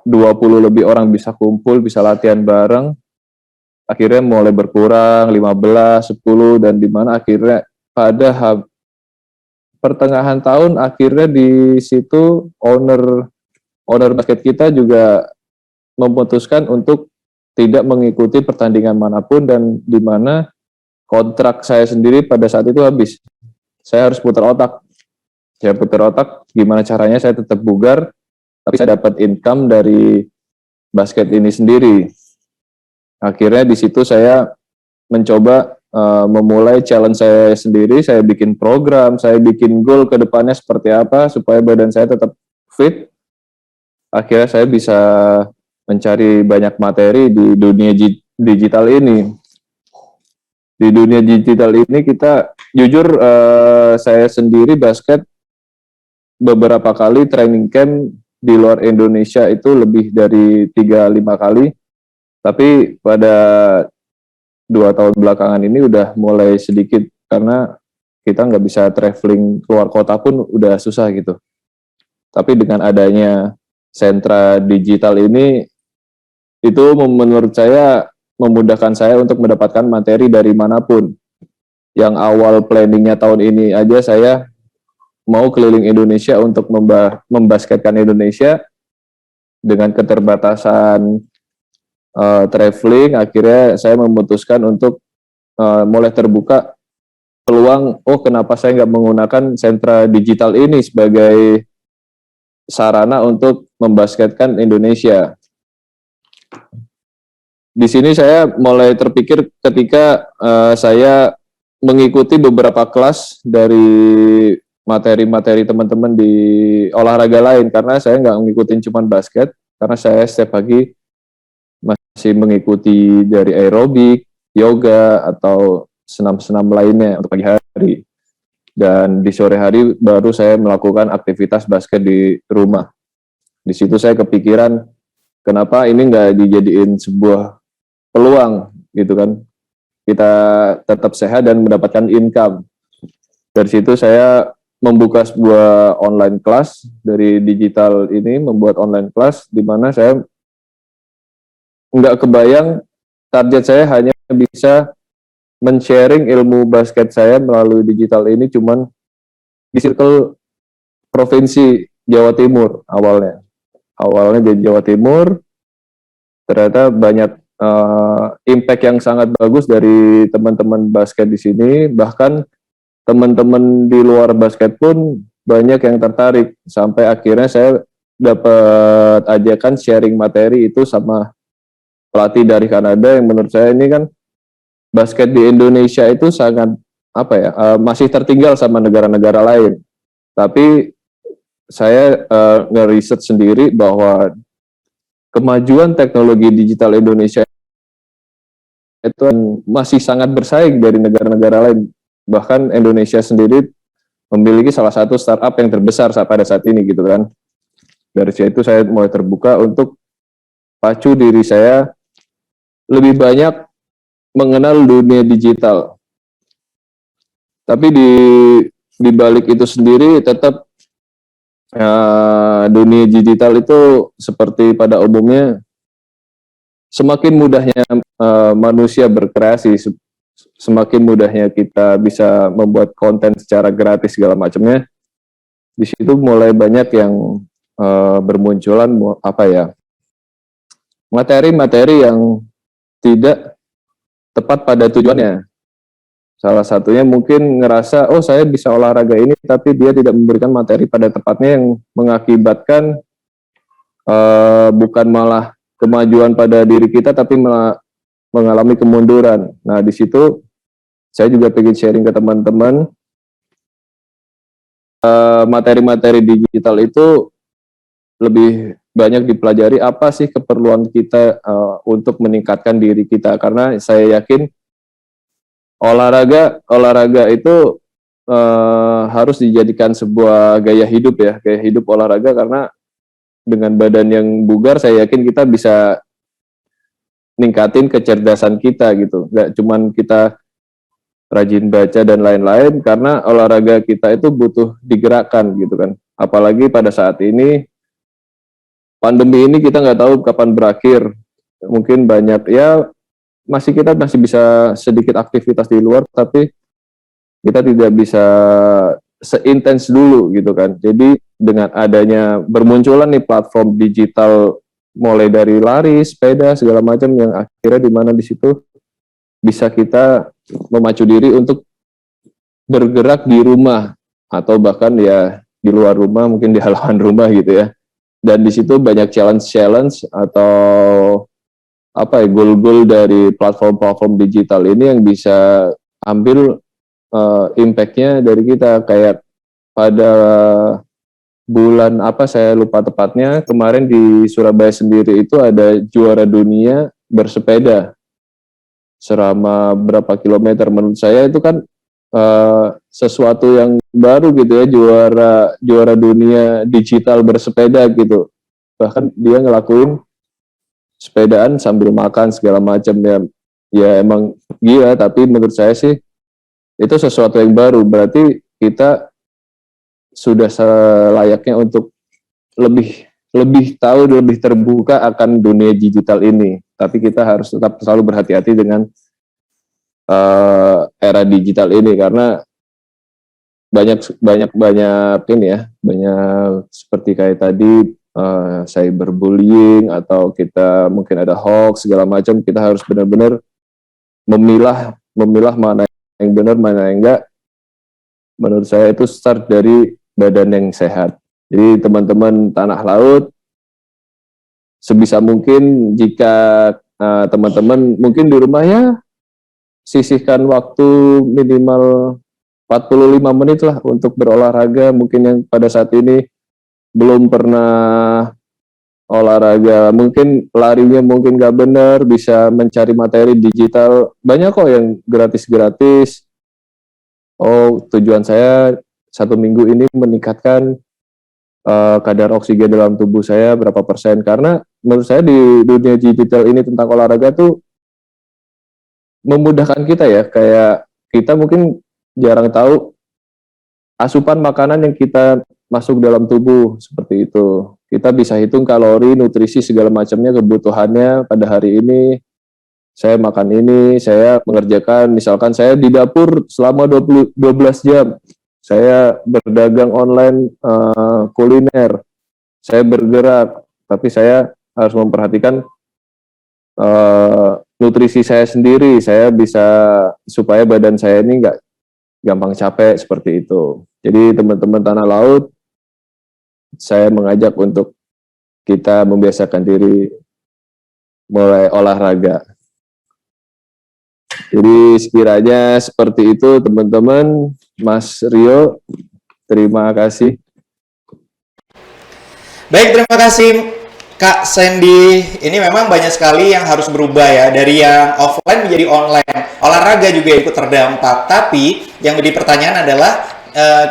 20 lebih orang bisa kumpul, bisa latihan bareng, akhirnya mulai berkurang 15, 10, dan dimana akhirnya pada pertengahan tahun akhirnya di situ owner basket kita juga memutuskan untuk tidak mengikuti pertandingan manapun, dan di mana kontrak saya sendiri pada saat itu habis. Saya harus putar otak. Gimana caranya saya tetap bugar, tapi saya dapat income dari basket ini sendiri. Akhirnya di situ saya mencoba memulai challenge saya sendiri. Saya bikin program, saya bikin goal ke depannya seperti apa supaya badan saya tetap fit. Akhirnya saya bisa mencari banyak materi di dunia digital ini. Di dunia digital ini kita jujur saya sendiri basket beberapa kali training camp di luar Indonesia itu lebih dari 3-5 kali, tapi pada 2 tahun belakangan ini udah mulai sedikit karena kita nggak bisa traveling keluar kota pun udah susah gitu. Tapi dengan adanya sentra digital ini, itu menurut saya memudahkan saya untuk mendapatkan materi dari manapun. Yang awal planningnya tahun ini aja saya mau keliling Indonesia untuk membasketkan Indonesia. Dengan keterbatasan traveling, akhirnya saya memutuskan untuk mulai terbuka peluang, kenapa saya nggak menggunakan sentra digital ini sebagai sarana untuk membasketkan Indonesia. Di sini saya mulai terpikir ketika saya mengikuti beberapa kelas dari materi-materi teman-teman di olahraga lain, karena saya nggak ngikutin cuma basket, karena saya setiap pagi masih mengikuti dari aerobik, yoga, atau senam-senam lainnya untuk pagi hari. Dan di sore hari baru saya melakukan aktivitas basket di rumah. Di situ saya kepikiran, kenapa ini nggak dijadiin sebuah peluang gitu kan, kita tetap sehat dan mendapatkan income. Dari situ saya membuka sebuah online class dari digital ini, membuat online class di mana saya nggak kebayang target saya hanya bisa men-sharing ilmu basket saya melalui digital ini cuman di circle provinsi Jawa Timur awalnya di Jawa Timur. Ternyata banyak impact yang sangat bagus dari teman-teman basket di sini, bahkan teman-teman di luar basket pun banyak yang tertarik, sampai akhirnya saya dapat ajakan sharing materi itu sama pelatih dari Kanada, yang menurut saya ini kan basket di Indonesia itu sangat masih tertinggal sama negara-negara lain. Tapi saya ngeriset sendiri bahwa kemajuan teknologi digital Indonesia itu masih sangat bersaing dari negara-negara lain. Bahkan Indonesia sendiri memiliki salah satu startup yang terbesar pada saat ini gitu kan. Dari situ saya mulai terbuka untuk pacu diri saya lebih banyak mengenal dunia digital. Tapi di balik itu sendiri tetap dunia digital itu seperti pada umumnya semakin mudahnya manusia berkreasi, semakin mudahnya kita bisa membuat konten secara gratis segala macamnya, di situ mulai banyak yang bermunculan materi-materi yang tidak tepat pada tujuannya. Salah satunya mungkin ngerasa, oh saya bisa olahraga ini, tapi dia tidak memberikan materi pada tepatnya yang mengakibatkan bukan malah kemajuan pada diri kita, tapi malah mengalami kemunduran. Nah, di situ saya juga pengen sharing ke teman-teman, materi-materi digital itu lebih banyak dipelajari apa sih keperluan kita untuk meningkatkan diri kita, karena saya yakin olahraga itu harus dijadikan sebuah gaya hidup ya, gaya hidup olahraga, karena dengan badan yang bugar saya yakin kita bisa ningkatin kecerdasan kita gitu, nggak cuman kita rajin baca dan lain-lain, karena olahraga kita itu butuh digerakkan gitu kan, apalagi pada saat ini pandemi ini kita nggak tahu kapan berakhir, mungkin banyak ya kita masih bisa sedikit aktivitas di luar, tapi kita tidak bisa seintens dulu gitu kan. Jadi dengan adanya bermunculan nih platform digital mulai dari lari, sepeda segala macam, yang akhirnya di mana di situ bisa kita memacu diri untuk bergerak di rumah atau bahkan ya di luar rumah, mungkin di halaman rumah gitu ya. Dan di situ banyak challenge atau goal-goal dari platform-platform digital ini yang bisa ambil impact-nya dari kita. Kayak pada bulan saya lupa tepatnya, kemarin di Surabaya sendiri itu ada juara dunia bersepeda selama berapa kilometer. Menurut saya itu kan sesuatu yang baru gitu ya, juara dunia digital bersepeda gitu. Bahkan dia ngelakuin sepedaan sambil makan segala macam ya emang gila, tapi menurut saya sih itu sesuatu yang baru, berarti kita sudah selayaknya untuk lebih tahu, lebih terbuka akan dunia digital ini. Tapi kita harus tetap selalu berhati-hati dengan era digital ini, karena banyak ini ya, banyak seperti kayak tadi cyberbullying, atau kita mungkin ada hoax segala macam. Kita harus benar-benar memilah mana yang benar, mana yang enggak. Menurut saya itu start dari badan yang sehat. Jadi teman-teman tanah laut, sebisa mungkin jika teman-teman mungkin di rumah ya, sisihkan waktu minimal 45 menit lah untuk berolahraga. Mungkin yang pada saat ini belum pernah olahraga, mungkin larinya mungkin nggak benar, bisa mencari materi digital. Banyak kok yang gratis-gratis. Oh, tujuan saya 1 minggu ini meningkatkan kadar oksigen dalam tubuh saya berapa persen. Karena menurut saya di dunia digital ini tentang olahraga tuh memudahkan kita ya, kayak kita mungkin jarang tahu asupan makanan yang kita masuk dalam tubuh seperti itu. Kita bisa hitung kalori, nutrisi segala macamnya, kebutuhannya pada hari ini. Saya makan ini, saya mengerjakan, misalkan saya di dapur selama 12 jam. Saya berdagang online kuliner. Saya bergerak, tapi saya harus memperhatikan nutrisi saya sendiri. Saya bisa supaya badan saya ini nggak gampang capek seperti itu. Jadi teman-teman tanah laut, saya mengajak untuk kita membiasakan diri mulai olahraga. Jadi sekiranya seperti itu teman-teman. Mas Rio, terima kasih. Baik, terima kasih Kak Sandy. Ini memang banyak sekali yang harus berubah ya, dari yang offline menjadi online. Olahraga juga ikut terdampak. Tapi yang menjadi pertanyaan adalah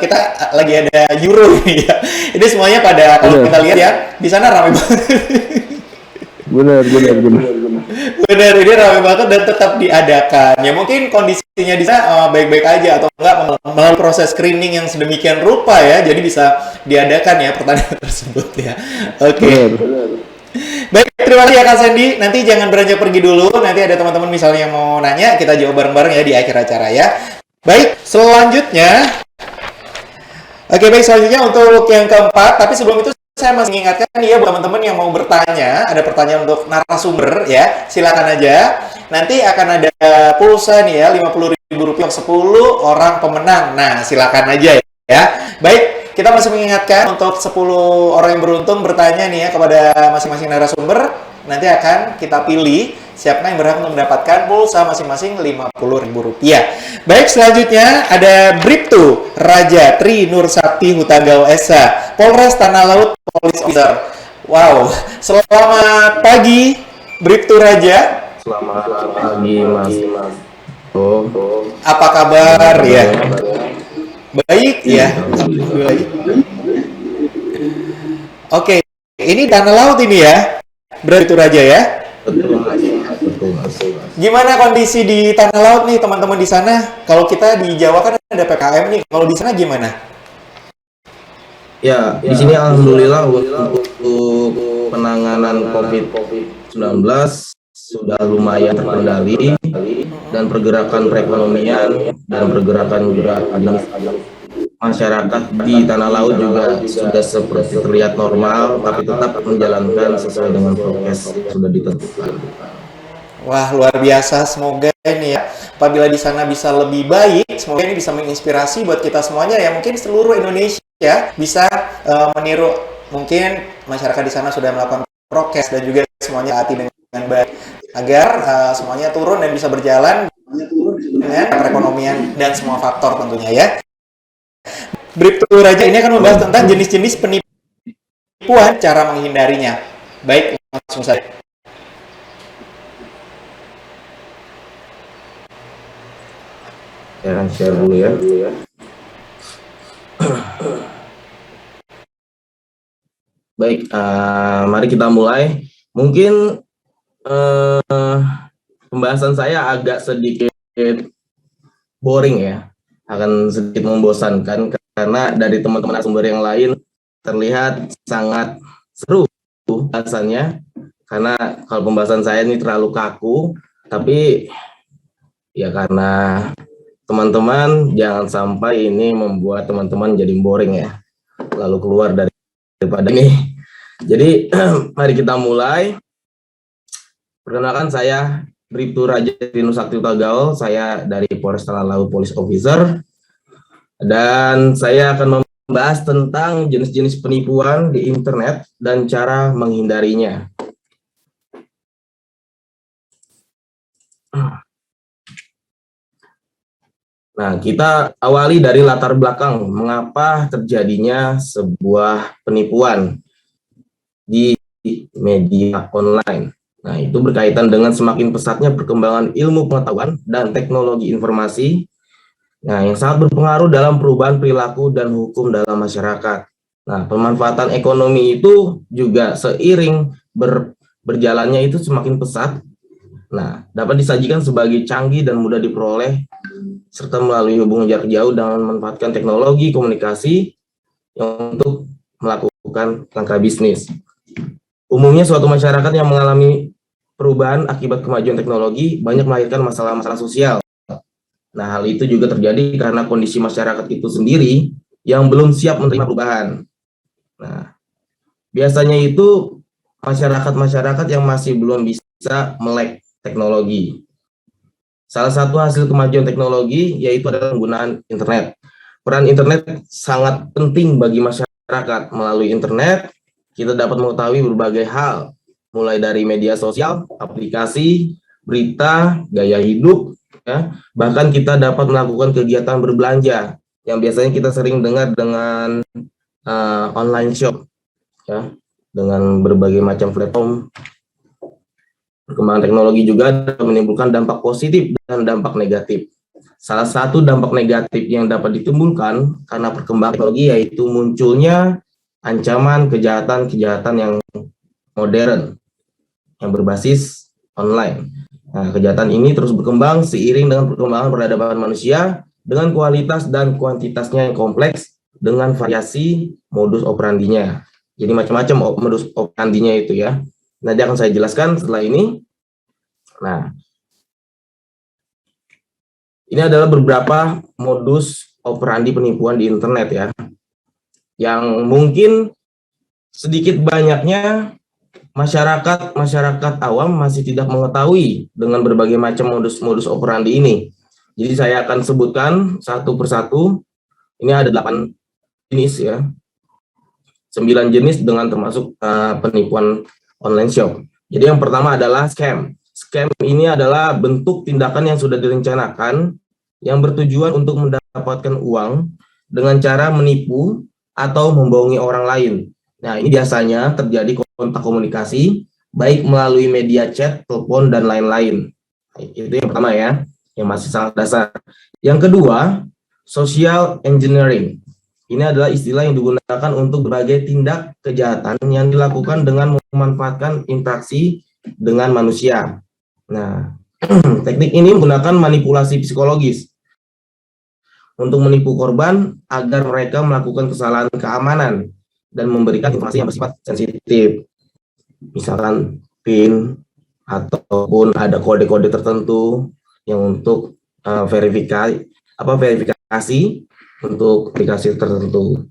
kita lagi ada Euro ini ya. Ini semuanya pada, kalau kita lihat ya, di sana ramai banget. Benar, ini ramai banget dan tetap diadakan. Ya mungkin kondisinya di sana baik-baik aja, atau enggak melalui proses screening yang sedemikian rupa ya, jadi bisa diadakan ya pertandingan tersebut ya. Oke. Baik, terima kasih ya Kak Sandy. Nanti jangan beranjak pergi dulu. Nanti ada teman-teman misalnya yang mau nanya, kita jawab bareng-bareng ya di akhir acara ya. Baik, selanjutnya. Oke, baik, selanjutnya untuk yang keempat. Tapi sebelum itu saya masih mengingatkan ya buat teman-teman yang mau bertanya, ada pertanyaan untuk narasumber ya, silakan aja. Nanti akan ada pulsa nih ya, Rp50.000 untuk 10 orang pemenang. Nah, silakan aja ya. Baik, kita masih mengingatkan untuk 10 orang yang beruntung bertanya nih ya kepada masing-masing narasumber. Nanti akan kita pilih siapa yang berhak untuk mendapatkan pulsa masing-masing Rp50.000. Baik, selanjutnya ada Bribtu Raja Tri Nur Sakti Hutagao Esa, Polres Tanah Laut Police Officer. Wow, selamat pagi Bribtu Raja. Selamat pagi Mas. Oh. Apa kabar ya? Baik ya. Alhamdulillah. Oke, ini Tanah Laut ini ya, Bribtu Raja ya. Betul Mas. Gimana kondisi di Tanah Laut nih teman-teman di sana? Kalau kita di Jawa kan ada PPKM nih. Kalau di sana gimana? Ya, di sini alhamdulillah untuk penanganan COVID-19 sudah lumayan terkendali dan pergerakan perekonomian dan pergerakan masyarakat di Tanah Laut juga sudah seperti terlihat normal, tapi tetap menjalankan sesuai dengan prokes yang sudah ditentukan. Wah, luar biasa. Semoga ini ya, apabila di sana bisa lebih baik, semoga ini bisa menginspirasi buat kita semuanya ya. Mungkin seluruh Indonesia bisa meniru. Mungkin masyarakat di sana sudah melakukan prokes dan juga semuanya hati dengan baik agar semuanya turun dan bisa berjalan dengan perekonomian dan semua faktor tentunya ya. Bribtu Raja ini akan membahas tentang jenis-jenis penipuan, cara menghindarinya. Baik, langsung saja. Saya akan share dulu ya. Baik, mari kita mulai. Mungkin pembahasan saya agak sedikit boring ya, akan sedikit membosankan karena dari teman-teman sumber yang lain terlihat sangat seru bahasannya. Karena kalau pembahasan saya ini terlalu kaku, tapi ya karena teman-teman jangan sampai ini membuat teman-teman jadi boring ya, lalu keluar daripada ini. Jadi mari kita mulai. Perkenalkan, saya Bribtu Raja Tri Nur Sakti Hutagao, saya dari Polres Tanah Laut Police Officer, dan saya akan membahas tentang jenis-jenis penipuan di internet dan cara menghindarinya. Nah, kita awali dari latar belakang mengapa terjadinya sebuah penipuan di media online. Nah, itu berkaitan dengan semakin pesatnya perkembangan ilmu pengetahuan dan teknologi informasi, nah, yang sangat berpengaruh dalam perubahan perilaku dan hukum dalam masyarakat. Nah, pemanfaatan ekonomi itu juga seiring berjalannya itu semakin pesat. Nah, dapat disajikan sebagai canggih dan mudah diperoleh, serta melalui hubungan jarak jauh dengan memanfaatkan teknologi komunikasi untuk melakukan langkah bisnis. Umumnya suatu masyarakat yang mengalami perubahan akibat kemajuan teknologi banyak melahirkan masalah-masalah sosial. Nah, hal itu juga terjadi karena kondisi masyarakat itu sendiri yang belum siap menerima perubahan. Nah, biasanya itu masyarakat-masyarakat yang masih belum bisa melek teknologi. Salah satu hasil kemajuan teknologi yaitu adalah penggunaan internet. Peran internet sangat penting bagi masyarakat. Melalui internet, kita dapat mengetahui berbagai hal, mulai dari media sosial, aplikasi, berita, gaya hidup, ya. Bahkan kita dapat melakukan kegiatan berbelanja yang biasanya kita sering dengar dengan online shop, ya, dengan berbagai macam platform. Perkembangan teknologi juga dapat menimbulkan dampak positif dan dampak negatif. Salah satu dampak negatif yang dapat ditimbulkan karena perkembangan teknologi yaitu munculnya ancaman kejahatan-kejahatan yang modern, yang berbasis online. Nah, kejahatan ini terus berkembang seiring dengan perkembangan peradaban manusia dengan kualitas dan kuantitasnya yang kompleks dengan variasi modus operandinya. Jadi macam-macam modus operandinya itu ya. Nanti akan saya jelaskan setelah ini. Nah, ini adalah beberapa modus operandi penipuan di internet ya, yang mungkin sedikit banyaknya masyarakat awam masih tidak mengetahui dengan berbagai macam modus operandi ini. Jadi saya akan sebutkan satu persatu. Ini ada 8 jenis ya, 9 jenis dengan termasuk penipuan online shop. Jadi yang pertama adalah scam. Scam ini adalah bentuk tindakan yang sudah direncanakan yang bertujuan untuk mendapatkan uang dengan cara menipu atau membohongi orang lain. Nah, ini biasanya terjadi kontak komunikasi baik melalui media chat, telepon, dan lain-lain. Itu yang pertama ya, yang masih sangat dasar. Yang kedua, social engineering. Ini adalah istilah yang digunakan untuk berbagai tindak kejahatan yang dilakukan dengan memanfaatkan interaksi dengan manusia. Nah, teknik ini menggunakan manipulasi psikologis untuk menipu korban agar mereka melakukan kesalahan keamanan dan memberikan informasi yang bersifat sensitif. Misalkan PIN ataupun ada kode-kode tertentu yang untuk verifikasi untuk aplikasi tertentu.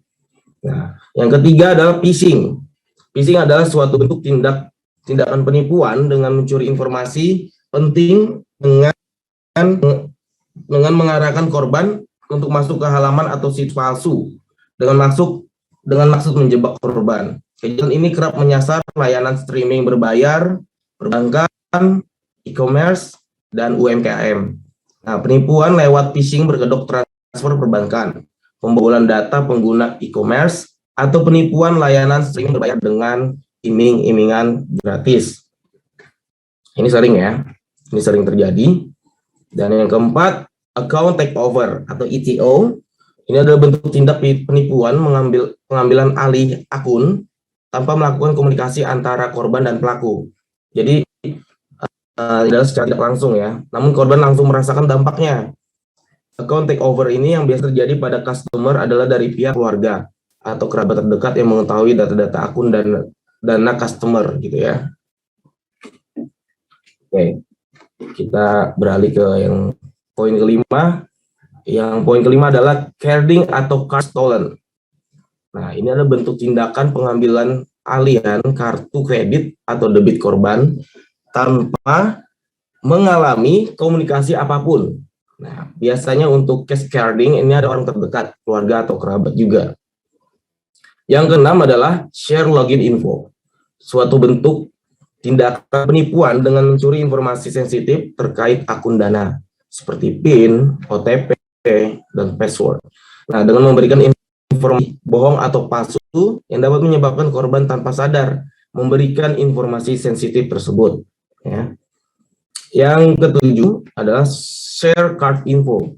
Nah, yang ketiga adalah phishing. Phishing adalah suatu bentuk tindakan penipuan dengan mencuri informasi penting dengan mengarahkan korban untuk masuk ke halaman atau situs palsu dengan maksud menjebak korban. Kejahatan ini kerap menyasar layanan streaming berbayar, perbankan, e-commerce, dan UMKM. Nah, penipuan lewat phishing berkedok transfer perbankan, pembobolan data pengguna e-commerce, atau penipuan layanan streaming berbayar dengan iming-imingan gratis. Ini sering ya, ini sering terjadi. Dan yang keempat, account takeover atau ETO. Ini adalah bentuk tindak penipuan pengambilan alih akun tanpa melakukan komunikasi antara korban dan pelaku. Jadi adalah secara tidak langsung ya, namun korban langsung merasakan dampaknya. Account takeover ini yang biasa terjadi pada customer adalah dari pihak keluarga atau kerabat terdekat yang mengetahui data-data akun dan dana customer gitu ya. Oke, kita beralih ke yang poin kelima. Yang poin kelima adalah carding atau card stolen. Nah, ini adalah bentuk tindakan pengambilan alihan kartu kredit atau debit korban tanpa mengalami komunikasi apapun. Nah, biasanya untuk cash carding ini ada orang terdekat, keluarga atau kerabat juga. Yang keenam adalah share login info. Suatu bentuk tindakan penipuan dengan mencuri informasi sensitif terkait akun Dana, seperti PIN, OTP, dan password. Nah, dengan memberikan informasi bohong atau palsu yang dapat menyebabkan korban tanpa sadar memberikan informasi sensitif tersebut. Ya. Yang ketujuh adalah share card info,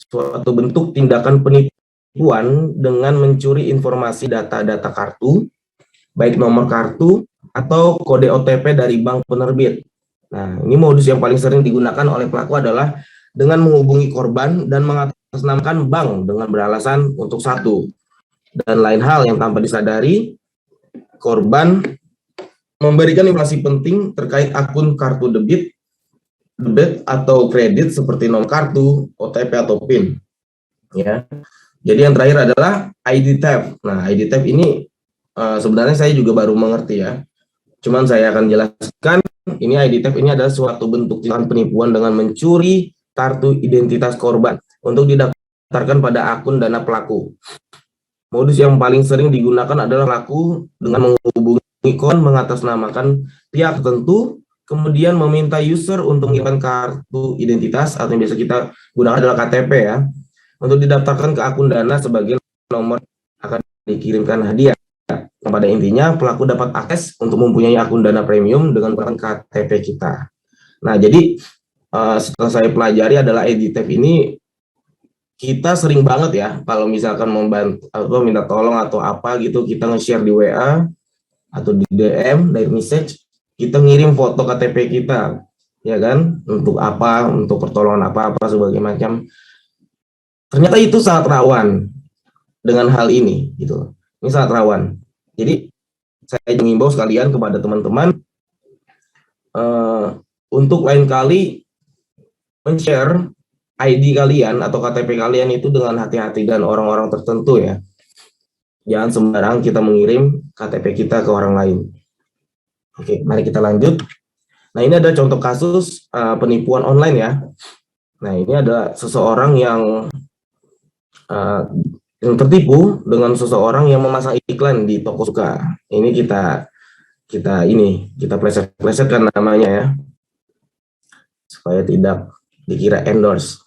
suatu bentuk tindakan penipuan dengan mencuri informasi data-data kartu, baik nomor kartu atau kode OTP dari bank penerbit. Nah, ini modus yang paling sering digunakan oleh pelaku adalah dengan menghubungi korban dan mengatasnamakan bank dengan beralasan untuk satu dan lain hal yang tanpa disadari, korban memberikan informasi penting terkait akun kartu debit atau kredit seperti nomor kartu, OTP atau PIN. Ya. Jadi yang terakhir adalah ID theft. Nah, ID theft ini sebenarnya saya juga baru mengerti ya. Cuman saya akan jelaskan, ini ID theft ini adalah suatu bentuk tindakan penipuan dengan mencuri kartu identitas korban untuk didaftarkan pada akun Dana pelaku. Modus yang paling sering digunakan adalah pelaku dengan menghubungi korban mengatasnamakan pihak tertentu, kemudian meminta user untuk mengirimkan kartu identitas atau yang biasa kita gunakan adalah KTP ya, untuk didaftarkan ke akun Dana sebagai nomor akan dikirimkan hadiah. Nah, pada intinya pelaku dapat akses untuk mempunyai akun Dana premium dengan menggunakan KTP kita. Nah, jadi setelah saya pelajari adalah ID theft ini kita sering banget ya kalau misalkan membantu atau minta tolong atau apa gitu, kita nge-share di WA atau di DM dari message, kita ngirim foto KTP kita ya kan, untuk apa, untuk pertolongan apa sebagai macam. Ternyata itu sangat rawan dengan hal ini gitu. Ini sangat rawan. Jadi saya mengimbau sekalian kepada teman-teman untuk lain kali men-share ID kalian atau KTP kalian itu dengan hati-hati dan orang-orang tertentu ya. Jangan sembarang kita mengirim KTP kita ke orang lain. Oke, mari kita lanjut. Nah, ini ada contoh kasus penipuan online ya. Nah, ini ada seseorang yang tertipu dengan seseorang yang memasang iklan di toko suka. Ini kita pleset-plesetkan namanya ya, supaya tidak dikira endorse.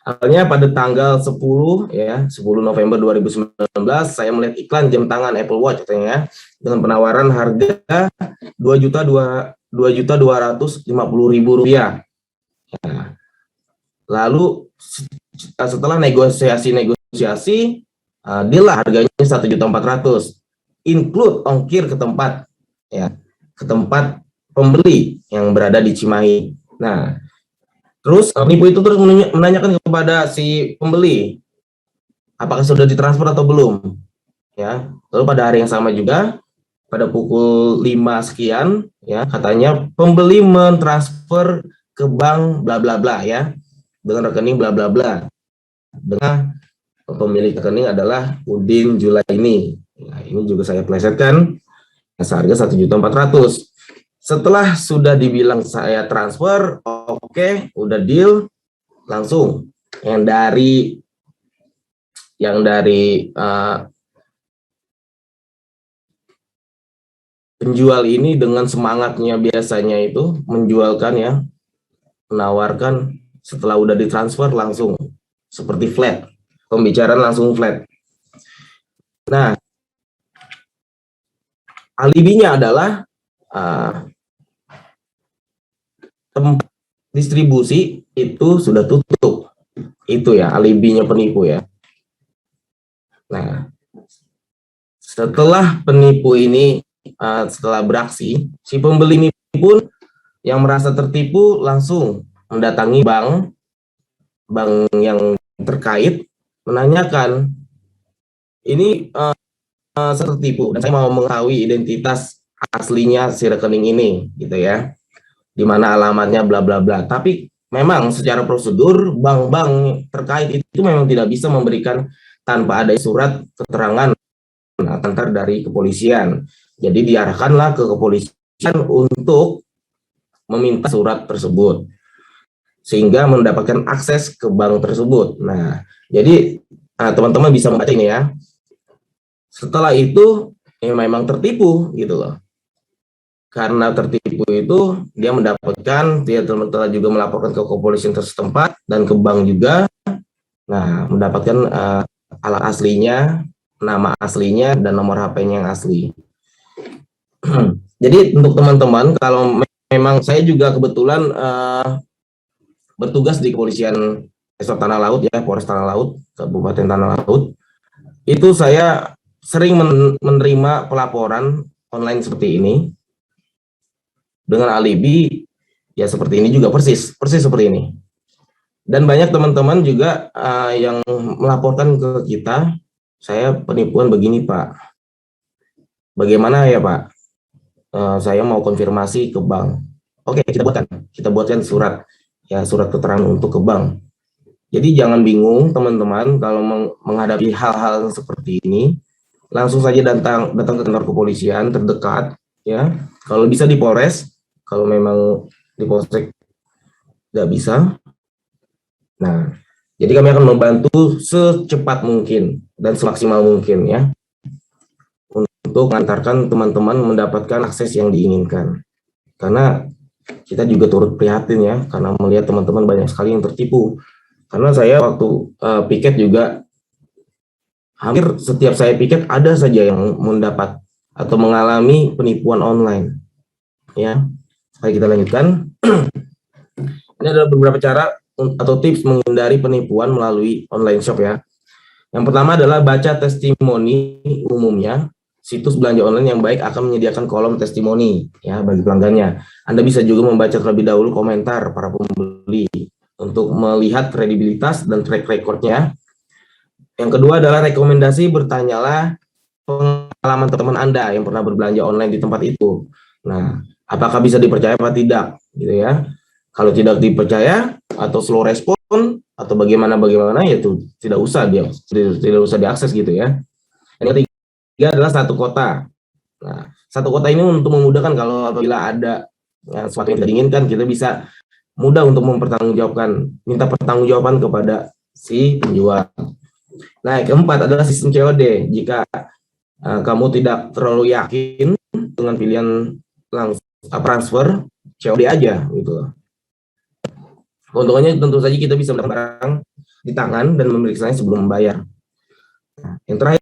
Awalnya pada tanggal 10 November 2019 saya melihat iklan jam tangan Apple Watch katanya ya, dengan penawaran harga Rp2.250.000. Ya. Lalu setelah negosiasi deal lah harganya Rp1.400.000, include ongkir ke tempat pembeli yang berada di Cimahi. Nah, terus penipu itu terus menanyakan kepada si pembeli apakah sudah ditransfer atau belum. Ya, lalu pada hari yang sama juga pada pukul 5 sekian ya, katanya pembeli mentransfer ke bank bla bla bla ya, dengan rekening bla bla bla. Dengan pemilik rekening adalah Udin Julaini. Nah, ini juga saya plesetkan seharga Rp1.400.000. Setelah sudah dibilang saya transfer, oke, udah deal, langsung yang dari penjual ini dengan semangatnya biasanya itu menjualkan ya, menawarkan setelah udah ditransfer langsung seperti flat, pembicaraan langsung flat. Nah, alibinya adalah tempat distribusi itu sudah tutup. Itu ya alibinya penipu ya. Nah, setelah penipu ini setelah beraksi, si pembeli ini pun yang merasa tertipu langsung mendatangi bank yang terkait, menanyakan ini saya tertipu dan saya mau mengetahui identitas aslinya si rekening ini gitu ya, di mana alamatnya bla bla bla. Tapi memang secara prosedur bank-bank terkait itu memang tidak bisa memberikan tanpa ada surat keterangan antar dari kepolisian. Jadi diarahkanlah ke kepolisian untuk meminta surat tersebut sehingga mendapatkan akses ke bank tersebut. Nah, jadi teman-teman bisa membaca ini ya. Setelah itu ya memang tertipu gitu loh. Karena tertipu itu dia telah juga melaporkan ke kepolisian setempat dan ke bank juga. Nah, mendapatkan alat aslinya, nama aslinya dan nomor HP-nya yang asli. Jadi untuk teman-teman, kalau memang saya juga kebetulan bertugas di kepolisian Resort Tanah Laut ya, Polres Tanah Laut, Kabupaten Tanah Laut, itu saya sering menerima pelaporan online seperti ini dengan alibi ya seperti ini juga, persis seperti ini. Dan banyak teman-teman juga yang melaporkan ke kita, saya penipuan begini Pak, bagaimana ya Pak, saya mau konfirmasi ke bank. Oke, kita buatkan surat keterangan untuk ke bank. Jadi jangan bingung teman-teman kalau menghadapi hal-hal seperti ini, langsung saja datang ke kantor kepolisian terdekat ya. Kalau bisa di Polres, kalau memang di Polsek tidak bisa. Nah, jadi kami akan membantu secepat mungkin dan semaksimal mungkin ya, untuk mengantarkan teman-teman mendapatkan akses yang diinginkan. Karena kita juga turut prihatin ya, karena melihat teman-teman banyak sekali yang tertipu. Karena saya waktu piket juga, hampir setiap saya piket ada saja yang mendapat atau mengalami penipuan online. Ya, mari kita lanjutkan. Ini adalah beberapa cara atau tips menghindari penipuan melalui online shop ya. Yang pertama adalah baca testimoni. Umumnya situs belanja online yang baik akan menyediakan kolom testimoni ya bagi pelanggannya. Anda bisa juga membaca terlebih dahulu komentar para pembeli untuk melihat kredibilitas dan track recordnya. Yang kedua adalah rekomendasi, bertanyalah pengalaman teman-teman Anda yang pernah berbelanja online di tempat itu. Nah, apakah bisa dipercaya apa tidak, gitu ya. Kalau tidak dipercaya atau slow respon atau bagaimana ya itu tidak usah diakses gitu ya. Yang ketiga adalah satu kota. Nah, satu kota ini untuk memudahkan kalau apabila ada sesuatu yang tidak diinginkan, kita bisa mudah untuk minta pertanggungjawaban kepada si penjual. Nah, yang keempat adalah sistem COD. Jika kamu tidak terlalu yakin dengan pilihan langsung transfer, COD aja gitu. Keuntungannya tentu saja kita bisa mendapatkan barang di tangan dan memeriksanya sebelum membayar. Nah, yang terakhir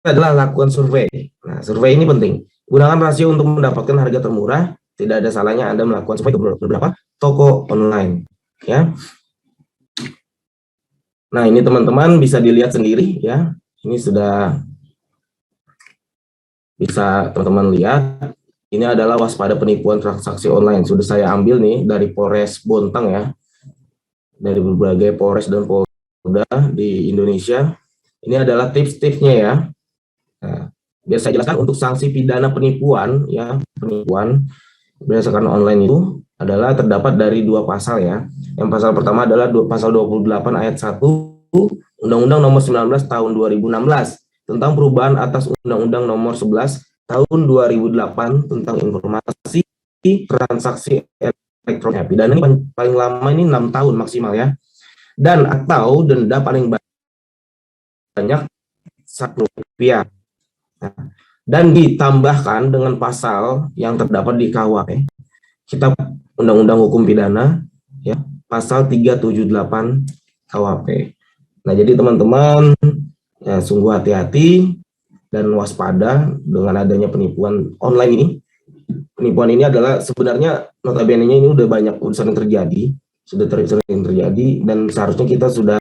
adalah lakukan survei. Nah, survei ini penting. Gunakan rasio untuk mendapatkan harga termurah. Tidak ada salahnya Anda melakukan survei ke beberapa toko online. Ya. Nah, ini teman-teman bisa dilihat sendiri ya. Ini sudah bisa teman-teman lihat. Ini adalah waspada penipuan transaksi online. Sudah saya ambil nih dari Polres Bontang ya. Dari berbagai Polres dan Polda di Indonesia. Ini adalah tips-tipsnya ya. Nah, biar saya jelaskan untuk sanksi pidana penipuan ya, penipuan berdasarkan online itu adalah terdapat dari dua pasal ya. Yang pasal pertama adalah pasal 28 ayat 1 Undang-Undang Nomor 19 Tahun 2016 tentang perubahan atas Undang-Undang Nomor 11 Tahun 2008 tentang informasi transaksi elektronik. Pidana ini paling lama ini 6 tahun maksimal ya. Dan atau denda paling banyak Rp1. Nah, dan ditambahkan dengan pasal yang terdapat di KUHP, Kitab Undang-Undang Hukum Pidana ya, pasal 378 KUHP. Nah, jadi teman-teman ya, sungguh hati-hati dan waspada dengan adanya penipuan online ini. Penipuan ini adalah sebenarnya notabene-nya ini udah banyak sering terjadi, sering terjadi, dan seharusnya kita sudah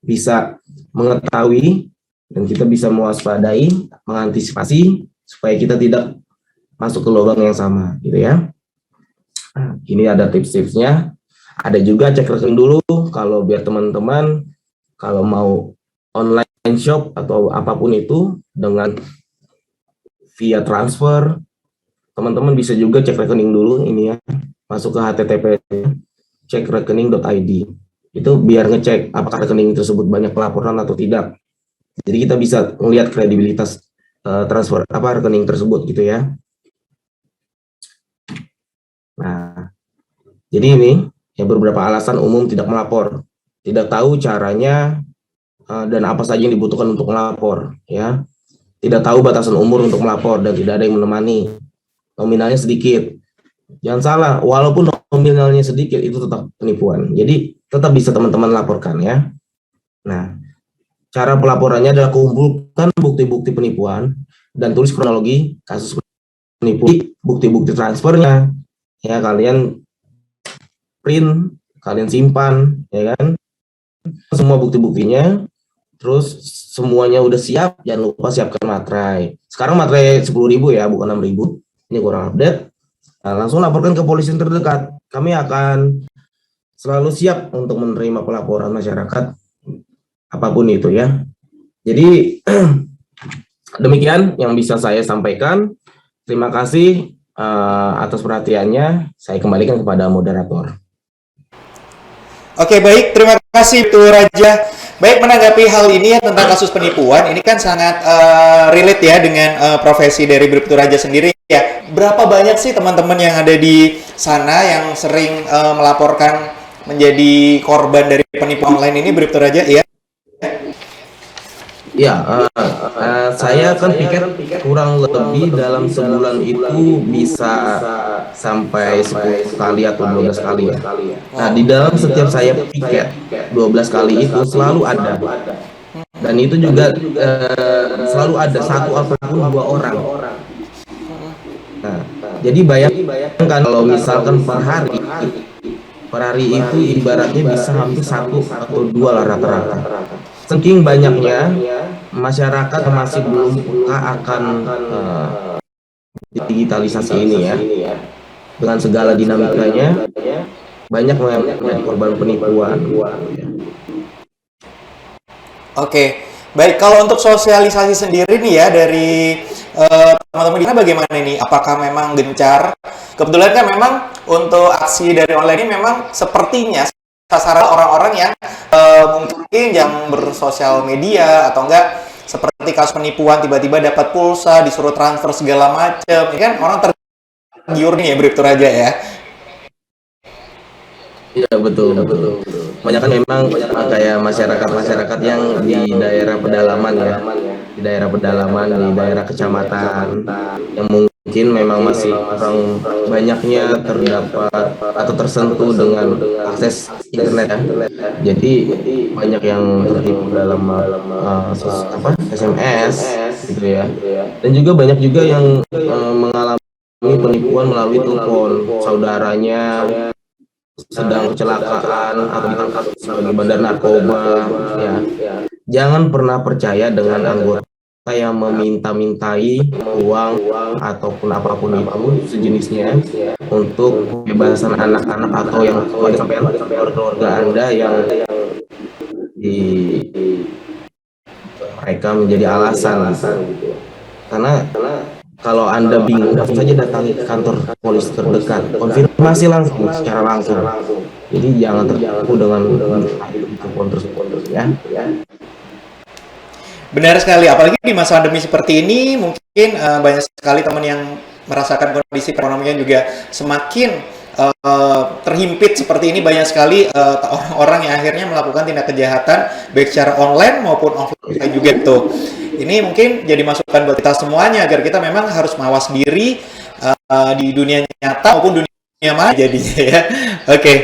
bisa mengetahui dan kita bisa mewaspadai, mengantisipasi supaya kita tidak masuk ke lubang yang sama, gitu ya. Nah, ini ada tips-tipsnya. Ada juga cek rekening dulu kalau biar teman-teman kalau mau online shop atau apapun itu dengan via transfer, teman-teman bisa juga cek rekening dulu ini ya, masuk ke http cekrekening.id. Itu biar ngecek apakah rekening tersebut banyak pelaporan atau tidak. Jadi kita bisa melihat kredibilitas transfer rekening tersebut gitu ya. Nah, jadi ini ya beberapa alasan umum tidak melapor. Tidak tahu caranya dan apa saja yang dibutuhkan untuk melapor ya. Tidak tahu batasan umur untuk melapor dan tidak ada yang menemani. Nominalnya sedikit. Jangan salah, walaupun nominalnya sedikit itu tetap penipuan. Jadi tetap bisa teman-teman laporkan ya. Nah, cara pelaporannya adalah kumpulkan bukti-bukti penipuan dan tulis kronologi kasus penipuan, bukti-bukti transfernya. Ya, kalian print, kalian simpan, ya kan? Semua bukti-buktinya, terus semuanya udah siap, jangan lupa siapkan materai. Sekarang materai 10.000 ya, bukan 6.000. Ini kurang update. Nah, langsung laporkan ke polisi terdekat. Kami akan selalu siap untuk menerima pelaporan masyarakat apapun itu ya. Jadi demikian yang bisa saya sampaikan. Terima kasih atas perhatiannya. Saya kembalikan kepada moderator. Oke, baik, terima kasih Bribtu Raja. Baik, menanggapi hal ini ya tentang kasus penipuan, ini kan sangat relate ya dengan profesi dari Bribtu Raja sendiri ya. Berapa banyak sih teman-teman yang ada di sana yang sering melaporkan menjadi korban dari penipuan online ini, Bribtu Raja? Ya. Ya, saya kan pikir kurang lebih dalam sebulan itu bisa sampai 10 kali atau 12 kali ya. Nah, di dalam setiap saya piket 12 kali itu selalu ada. Dan itu juga selalu ada satu ataupun dua orang. Nah, jadi bayangkan kalau misalkan per hari itu ibaratnya bisa hampir 1 atau 2 lah rata-rata. Saking banyaknya masyarakat masih belum peka akan digitalisasi ini ya. Dengan segala dinamikanya, banyak yang menjadi korban penipuan. Oke, baik, kalau untuk sosialisasi sendiri nih ya dari teman-teman di sana bagaimana ini? Apakah memang gencar? Kebetulan kan memang untuk aksi dari online ini memang sepertinya sasaran orang-orang yang mungkin yang bersosial media atau enggak seperti kasus penipuan, tiba-tiba dapat pulsa, disuruh transfer segala macam. Ini kan orang tergiur nih ya Bribtu Raja ya. Iya betul. Banyak kan memang kayak masyarakat yang di daerah pedalaman ya, di daerah pedalaman, di daerah kecamatan yang mungkin memang masih kurang banyaknya terdapat atau tersentuh dengan akses internet ya. Jadi banyak yang tertipu dalam SMS gitu ya. Dan juga banyak juga yang mengalami penipuan melalui telepon saudaranya sedang kecelakaan atau ditangkap sebagai bandar narkoba ya. Jangan pernah percaya dengan anggota yang meminta-mintai uang ataupun apapun itu sejenisnya untuk kebebasan anak-anak atau yang sampai keluarga Anda yang mereka menjadi alasan gitu. Karena kalau Anda bingung, langsung saja datangi kantor polisi terdekat, konfirmasi langsung secara langsung. Jadi jangan tertipu dengan telepon tersebut ya. Benar sekali, apalagi di masa pandemi seperti ini, mungkin banyak sekali teman yang merasakan kondisi perekonomian juga semakin terhimpit seperti ini. Banyak sekali orang-orang yang akhirnya melakukan tindak kejahatan baik secara online maupun offline juga tuh. Ini mungkin jadi masukan buat kita semuanya agar kita memang harus mawas diri di dunia nyata maupun dunia maya jadinya ya. Oke.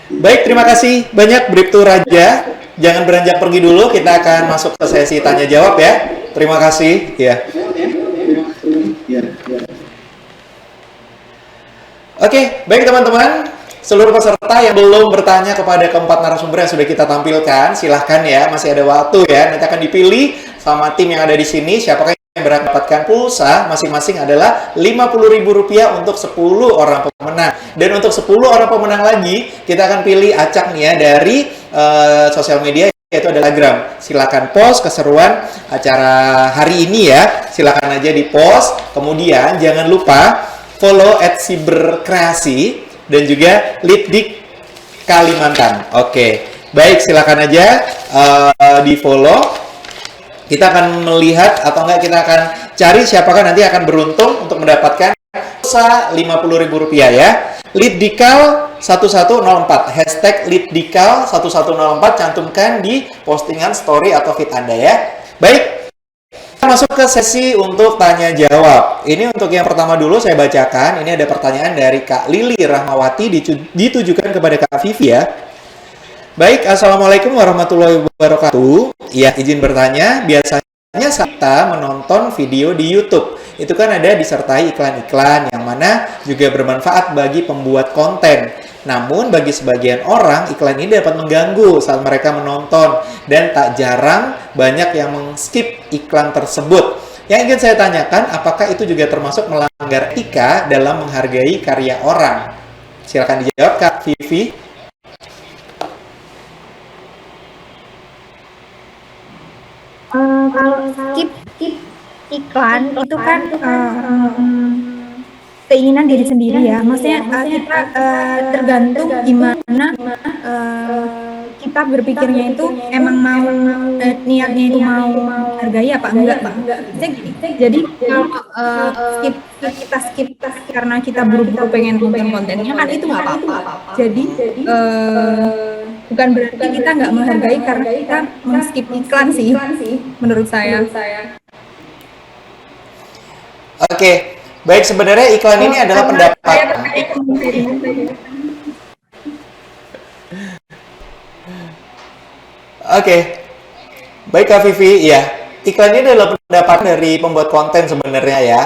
Baik, terima kasih banyak Bribtu Raja. Jangan beranjak pergi dulu, kita akan masuk ke sesi tanya jawab ya. Terima kasih ya. Oke, baik teman-teman. Seluruh peserta yang belum bertanya kepada keempat narasumber yang sudah kita tampilkan, silahkan ya, masih ada waktu ya. Nanti akan dipilih sama tim yang ada di sini, siapakah yang berhak mendapatkan pulsa, masing-masing adalah Rp50.000 untuk 10 orang pemenang. Dan untuk 10 orang pemenang lagi, kita akan pilih acak nih ya dari sosial media, yaitu ada Instagram. Silakan post keseruan acara hari ini ya, silakan aja di post. Kemudian jangan lupa follow @siberkreasi dan juga Litdik Kalimantan. Oke, baik, silakan aja di follow. Kita akan melihat atau enggak kita akan cari siapakah nanti akan beruntung untuk mendapatkan pulsa Rp50.000 ya. Litdikal 1104 hashtag Litdikal 1104 cantumkan di postingan story atau feed Anda ya. Baik. Kita masuk ke sesi untuk tanya jawab. Ini untuk yang pertama dulu saya bacakan. Ini ada pertanyaan dari Kak Lili Rahmawati ditujukan kepada Kak Vivi ya. Baik, Assalamualaikum warahmatullahi wabarakatuh. Ya, izin bertanya, biasanya saat kita menonton video di YouTube, itu kan ada disertai iklan-iklan yang mana juga bermanfaat bagi pembuat konten. Namun bagi sebagian orang iklan ini dapat mengganggu saat mereka menonton dan tak jarang banyak yang men-skip iklan tersebut. Yang ingin saya tanyakan, apakah itu juga termasuk melanggar etika dalam menghargai karya orang? Silakan dijawab Kak Vivi. Kalau skip iklan itu kan keinginan diri sendiri ya. Maksudnya kita tergantung gimana kita berpikirnya itu emang mau niatnya itu mau menghargai apa enggak, Pak. Jadi kalau kita skip karena kita buru-buru pengen nonton kontennya kan itu nggak apa-apa. Jadi bukan berarti kita nggak menghargai karena kita men-skip iklan sih, menurut saya. Oke. Baik, sebenarnya iklan ini adalah pendapat. Oke. Baik Kak Vivi, ya. Iklan ini adalah pendapat dari pembuat konten sebenarnya ya.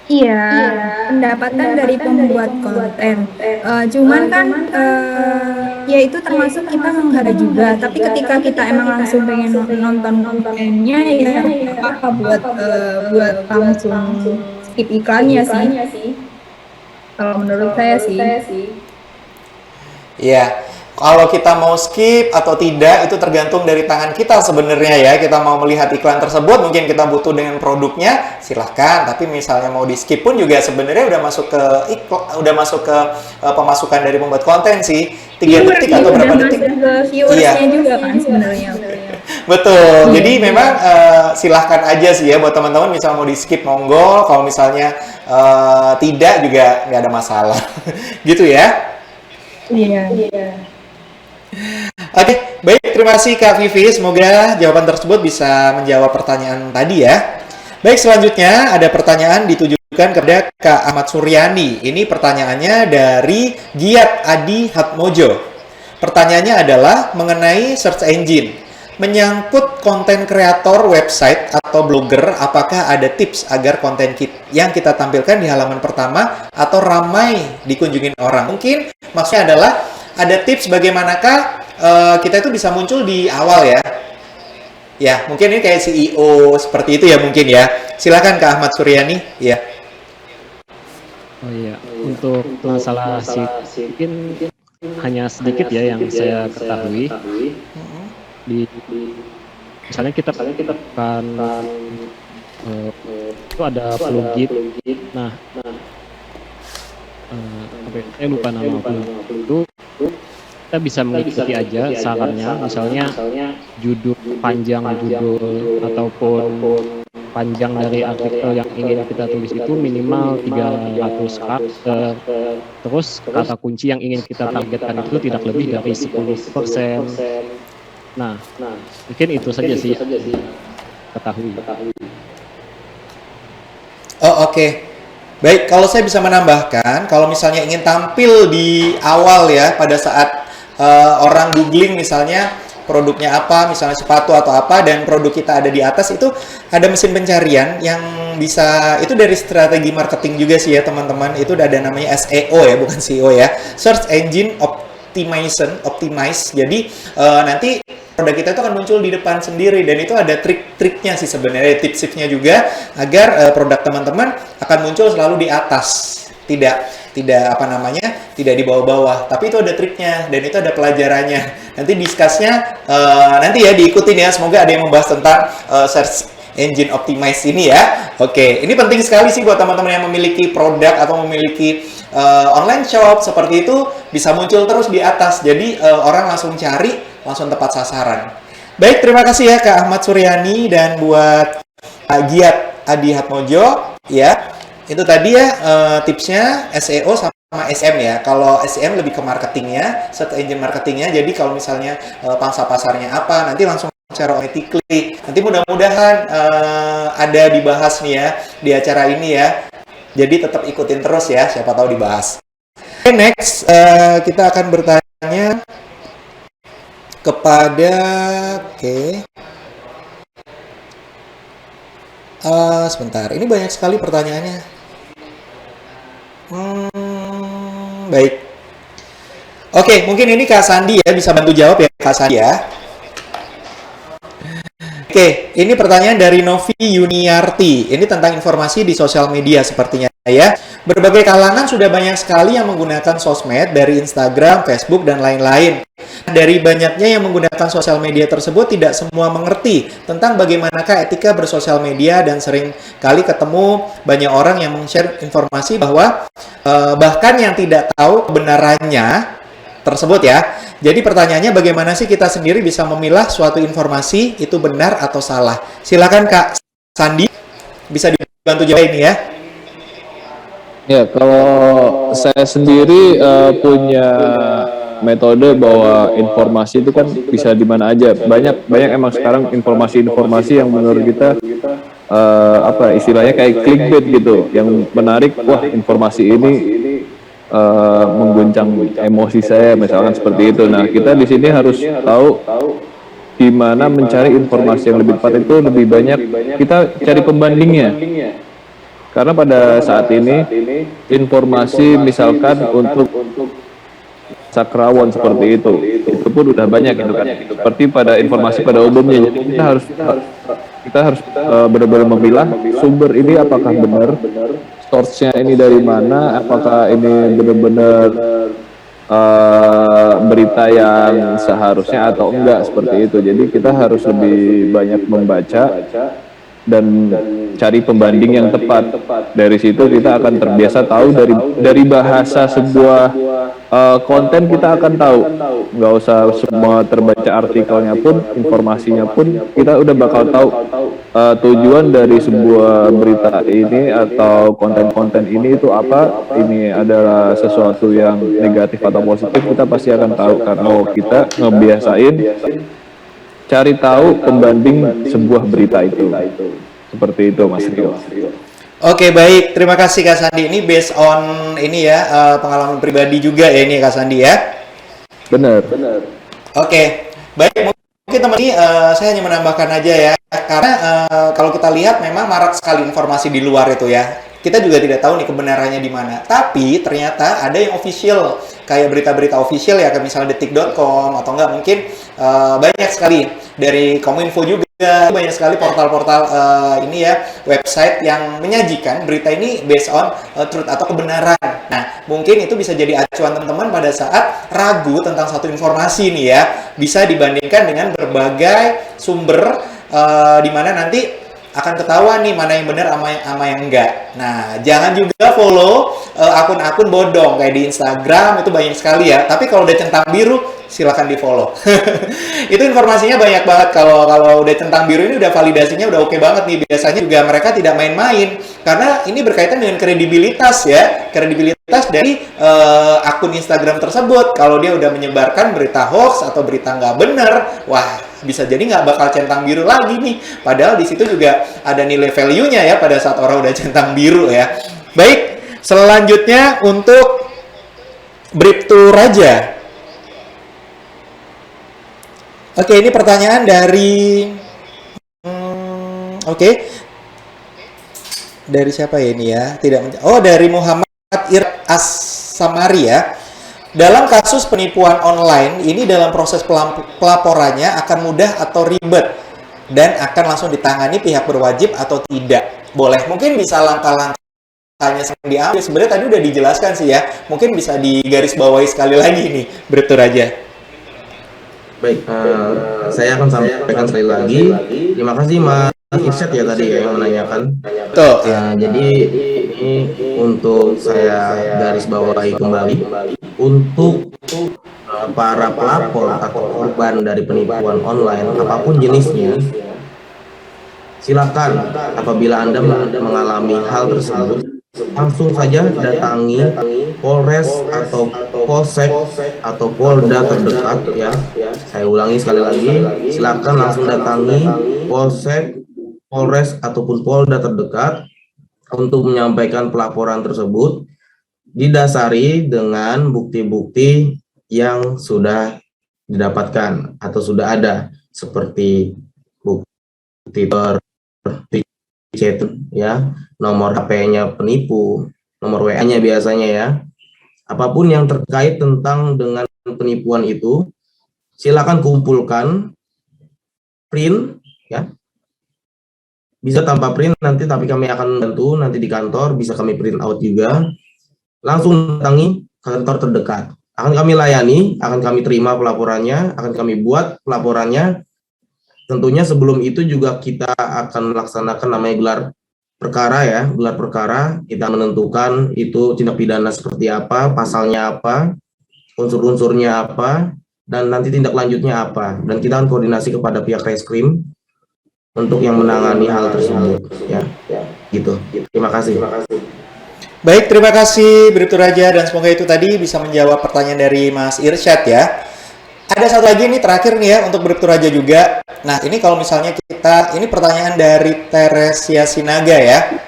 Iya, pendapatan dari pembuat konten. Cuman kan ya itu termasuk kita menghargai juga. Tapi ketika kita emang langsung pengen nonton kontennya ya apa buat langsung skip iklannya sih. Kalau menurut saya sih. Iya. Kalau kita mau skip atau tidak itu tergantung dari tangan kita sebenarnya ya. Kita mau melihat iklan tersebut, mungkin kita butuh dengan produknya, silahkan. Tapi misalnya mau di skip pun juga sebenarnya udah masuk ke pemasukan dari pembuat konten sih. 3 detik atau berapa detik? Ke viewersnya juga kan sebenarnya. Betul. Jadi memang silahkan aja sih ya buat teman-teman, misalnya mau di skip monggo. Kalau misalnya tidak juga nggak ada masalah. Gitu ya. Iya. Oke, baik. Terima kasih Kak Vivi. Semoga jawaban tersebut bisa menjawab pertanyaan tadi ya. Baik, selanjutnya ada pertanyaan ditujukan kepada Kak Ahmad Suryani. Ini pertanyaannya dari Giat Adi Hatmojo. Pertanyaannya adalah mengenai search engine. Menyangkut konten kreator website atau blogger, apakah ada tips agar konten yang kita tampilkan di halaman pertama atau ramai dikunjungin orang? Mungkin maksudnya adalah ada tips bagaimanakah kita itu bisa muncul di awal ya. Ya, mungkin ini kayak CEO seperti itu ya mungkin ya. Silakan Kak Ahmad Suryani. Ya. Oh iya, untuk masalah mungkin hanya sedikit ya yang saya ketahui. Misalnya kita kan itu ada plugin. Nah, saya lupa nama plugin itu. Kita bisa mengikuti aja sarannya, misalnya panjang judul ataupun panjang dari artikel yang ingin kita tulis itu minimal 300 karakter. Terus kata kunci yang ingin kita targetkan itu tidak lebih dari 10%. Nah, mungkin itu saja sih ketahui. Oh, oke. Baik, kalau saya bisa menambahkan, kalau misalnya ingin tampil di awal ya, pada saat orang googling misalnya produknya apa, misalnya sepatu atau apa, dan produk kita ada di atas, itu ada mesin pencarian yang bisa, itu dari strategi marketing juga sih ya teman-teman. Itu udah ada namanya SEO ya, bukan CEO ya, Search Engine Optimize. Jadi nanti produk kita itu akan muncul di depan sendiri, dan itu ada trik-triknya sih sebenarnya, tips-tipsnya juga agar produk teman-teman akan muncul selalu di atas, tidak di bawah-bawah, tapi itu ada triknya dan itu ada pelajarannya. Nanti discuss-nya nanti ya diikutin ya, semoga ada yang membahas tentang search engine optimize ini ya. Oke, ini penting sekali sih buat teman-teman yang memiliki produk atau memiliki online shop seperti itu, bisa muncul terus di atas, jadi orang langsung cari, langsung tepat sasaran. Baik, terima kasih ya Kak Ahmad Suryani, dan buat Giat Adi Hatmojo ya. Itu tadi ya tipsnya SEO sama SM ya. Kalau SM lebih ke marketingnya, search engine marketingnya. Jadi kalau misalnya pangsa pasarnya apa, nanti langsung secara automatically. Nanti mudah-mudahan ada dibahas nih ya di acara ini ya. Jadi tetap ikutin terus ya, siapa tahu dibahas. Okay, next kita akan bertanya kepada sebentar. Ini banyak sekali pertanyaannya. Baik. Oke, mungkin ini Kak Sandi ya, bisa bantu jawab ya Kak Sandi ya. Oke, ini pertanyaan dari Novi Yuniarti. Ini tentang informasi di sosial media sepertinya ya. Berbagai kalangan sudah banyak sekali yang menggunakan sosmed dari Instagram, Facebook, dan lain-lain. Dari banyaknya yang menggunakan sosial media tersebut, tidak semua mengerti tentang bagaimanakah etika bersosial media, dan sering kali ketemu banyak orang yang meng-share informasi bahwa bahkan yang tidak tahu kebenarannya tersebut ya. Jadi pertanyaannya, bagaimana sih kita sendiri bisa memilah suatu informasi itu benar atau salah? Silakan Kak Sandi, bisa dibantu jawab ini ya. Ya, kalau saya sendiri punya metode bahwa informasi itu kan bisa di mana aja. Banyak emang sekarang informasi-informasi yang menurut kita istilahnya kayak clickbait gitu, yang menarik. Wah, informasi ini mengguncang emosi saya, misalkan seperti itu. Nah, kita di sini harus tahu di mana mencari informasi yang lebih tepat. Itu lebih banyak kita cari pembandingnya. Karena pada saat ini informasi misalkan untuk sakrawan seperti itu pun udah banyak gitu kan. Seperti pada informasi pada umumnya. Jadi kita harus benar-benar memilah sumber ini apakah benar, source-nya ini dari mana, apakah ini benar-benar berita yang seharusnya atau enggak seperti itu. Jadi kita harus lebih banyak membaca dan cari pembanding yang tepat. Dari situ kita akan terbiasa tahu dari bahasa sebuah konten, kita akan tahu. Nggak usah semua terbaca artikelnya pun, informasinya pun, kita udah bakal tahu tujuan dari sebuah berita ini atau konten-konten ini itu apa. Ini adalah sesuatu yang negatif atau positif, kita pasti akan tahu karena kita ngebiasain cari tahu pembanding sebuah berita itu. Seperti itu, Mas Rio. Oke, baik. Terima kasih Kak Sandi. Ini based on ini ya, pengalaman pribadi juga ya ini Kak Sandi ya. Benar. Oke, baik. Mungkin teman ini saya hanya menambahkan aja ya, karena kalau kita lihat memang marak sekali informasi di luar itu ya. Kita juga tidak tahu nih kebenarannya di mana. Tapi ternyata ada yang official, kayak berita-berita official ya, kayak misalnya detik.com atau enggak mungkin banyak sekali dari Kominfo juga. Banyak sekali portal-portal ini ya, website yang menyajikan berita ini based on truth atau kebenaran. Nah, mungkin itu bisa jadi acuan teman-teman pada saat ragu tentang satu informasi nih ya. Bisa dibandingkan dengan berbagai sumber di mana nanti akan ketahuan nih mana yang benar sama yang enggak. Nah, jangan juga follow akun-akun bodong kayak di Instagram, itu banyak sekali ya. Tapi kalau udah centang biru, silakan di follow. Itu informasinya banyak banget. Kalau udah centang biru ini udah validasinya udah oke banget nih. Biasanya juga mereka tidak main-main karena ini berkaitan dengan kredibilitas ya, kredibilitas dari akun Instagram tersebut. Kalau dia udah menyebarkan berita hoax atau berita nggak benar, wah bisa jadi nggak bakal centang biru lagi nih. Padahal di situ juga ada nilai value-nya ya pada saat orang udah centang biru ya. Baik, selanjutnya untuk Bribtu Raja. Oke, ini pertanyaan dari dari siapa ya ini ya? Dari Muhammad As-Samari ya. Dalam kasus penipuan online, ini dalam proses pelaporannya akan mudah atau ribet dan akan langsung ditangani pihak berwajib atau tidak? Boleh, mungkin bisa langkah-langkahnya yang diambil. Sebenarnya tadi udah dijelaskan sih ya. Mungkin bisa digarisbawahi sekali lagi nih, Bribtu Raja. Baik, saya akan sampaikan sekali lagi. Terima kasih Mas Irsyad ya tadi ya yang menanyakan. Tuh, jadi ini untuk saya garis bawahi kembali untuk para pelapor atau korban dari penipuan online apapun jenisnya, silakan apabila Anda mengalami hal tersebut langsung saja datangi Polres atau Polsek atau Polda terdekat ya. Saya ulangi sekali lagi, silakan langsung datangi Polsek, Polres ataupun Polda terdekat untuk menyampaikan pelaporan tersebut didasari dengan bukti-bukti yang sudah didapatkan atau sudah ada seperti bukti chat ya, nomor HP-nya penipu, nomor WA-nya biasanya ya. Apapun yang terkait tentang dengan penipuan itu silakan kumpulkan, print ya. Bisa tanpa print nanti, tapi kami akan bantu nanti di kantor, bisa kami print out juga. Langsung datangi kantor terdekat. Akan kami layani, akan kami terima pelaporannya, akan kami buat pelaporannya. Tentunya sebelum itu juga kita akan melaksanakan namanya gelar perkara ya, gelar perkara. Kita menentukan itu tindak pidana seperti apa, pasalnya apa, unsur-unsurnya apa, dan nanti tindak lanjutnya apa. Dan kita akan koordinasi kepada pihak reskrim untuk yang menangani hal tersebut ya. Gitu. Terima kasih. Baik, terima kasih Bribtu Raja, dan semoga itu tadi bisa menjawab pertanyaan dari Mas Irsyad ya. Ada satu lagi nih terakhir nih ya untuk Bribtu Raja juga. Nah, ini kalau misalnya ini pertanyaan dari Teresia Sinaga ya.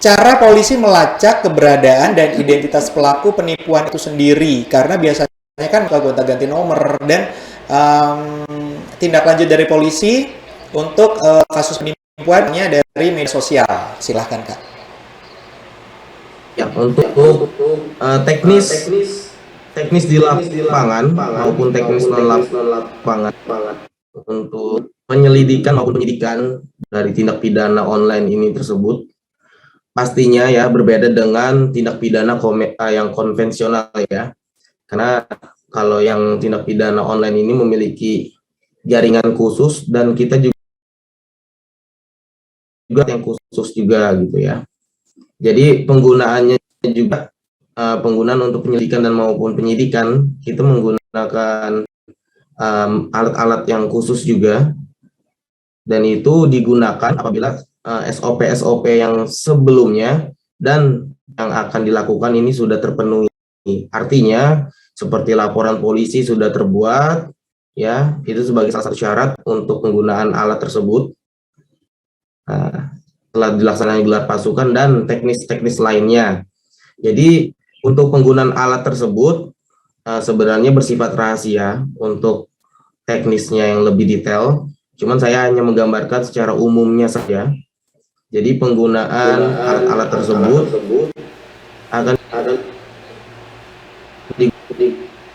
Cara polisi melacak keberadaan dan identitas pelaku penipuan itu sendiri, karena biasanya kan gonta-ganti nomor, dan tindak lanjut dari polisi untuk kasus penipuannya dari media sosial. Silahkan Kak. Ya, untuk teknis di lapangan maupun teknis non lapangan untuk penyelidikan maupun penyidikan dari tindak pidana online ini tersebut pastinya ya berbeda dengan tindak pidana yang konvensional ya. Karena kalau yang tindak pidana online ini memiliki jaringan khusus dan kita juga yang khusus juga gitu ya. Jadi penggunaannya juga penggunaan untuk penyelidikan dan maupun penyidikan kita menggunakan alat-alat yang khusus juga, dan itu digunakan apabila SOP-SOP yang sebelumnya dan yang akan dilakukan ini sudah terpenuhi. Artinya seperti laporan polisi sudah terbuat, ya itu sebagai salah satu syarat untuk penggunaan alat tersebut. Telah dilaksanakan gelar pasukan dan teknis-teknis lainnya. Jadi untuk penggunaan alat tersebut sebenarnya bersifat rahasia untuk teknisnya yang lebih detail. Cuman saya hanya menggambarkan secara umumnya saja. Jadi penggunaan alat-alat tersebut akan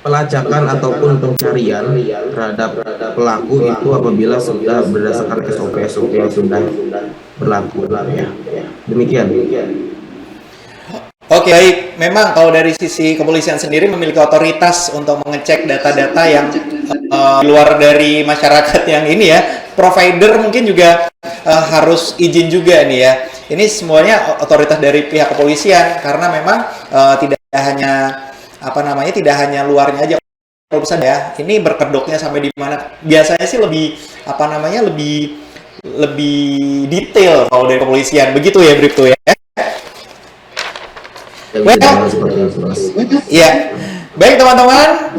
pelacakan ataupun pencarian terhadap pelaku itu apabila sudah berdasarkan SOP-SOP yang sudah berlaku. Ya. Demikian. Oke, baik. Memang kalau dari sisi kepolisian sendiri memiliki otoritas untuk mengecek data-data yang di luar dari masyarakat yang ini ya. Provider mungkin juga harus izin juga nih ya. Ini semuanya otoritas dari pihak kepolisian karena memang tidak hanya luarnya aja. Kalau misalnya ya, ini berkedoknya sampai di mana? Biasanya sih lebih detail kalau dari kepolisian. Begitu ya, Bribtu ya. Iya, baik teman-teman.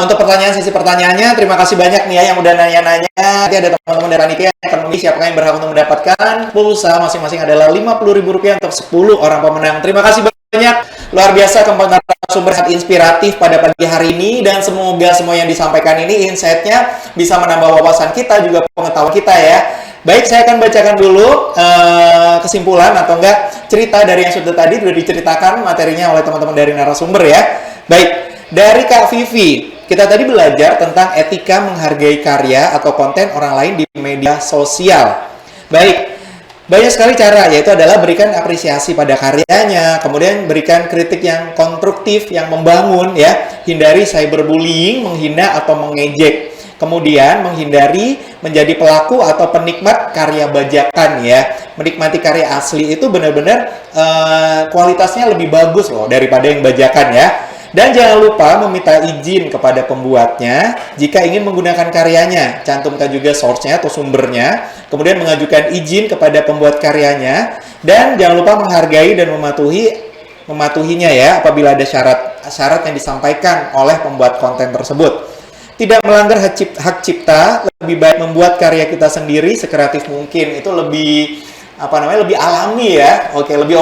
Untuk sesi pertanyaannya, terima kasih banyak nih ya yang udah nanya-nanya. Nanti ada teman-teman dari Panitia yang akan memilih siapa yang berhak untuk mendapatkan pulsa masing-masing adalah Rp50.000 untuk 10 orang pemenang. Terima kasih banyak, luar biasa keempat narasumber sangat inspiratif pada pagi hari ini, dan semoga semua yang disampaikan ini insight-nya bisa menambah wawasan kita juga pengetahuan kita ya. Baik, saya akan bacakan dulu kesimpulan atau enggak cerita dari yang sudah diceritakan materinya oleh teman-teman dari narasumber ya. Baik, dari Kak Vivi, kita tadi belajar tentang etika menghargai karya atau konten orang lain di media sosial. Baik, banyak sekali cara, yaitu adalah berikan apresiasi pada karyanya, kemudian berikan kritik yang konstruktif, yang membangun ya, hindari cyberbullying, menghina atau mengejek. Kemudian menghindari menjadi pelaku atau penikmat karya bajakan ya. Menikmati karya asli itu benar-benar kualitasnya lebih bagus loh daripada yang bajakan ya. Dan jangan lupa meminta izin kepada pembuatnya jika ingin menggunakan karyanya. Cantumkan juga source-nya atau sumbernya. Kemudian mengajukan izin kepada pembuat karyanya. Dan jangan lupa menghargai dan mematuhinya ya apabila ada syarat yang disampaikan oleh pembuat konten tersebut. Tidak melanggar hak cipta, lebih baik membuat karya kita sendiri sekreatif mungkin. Itu lebih lebih alami ya. Oke, lebih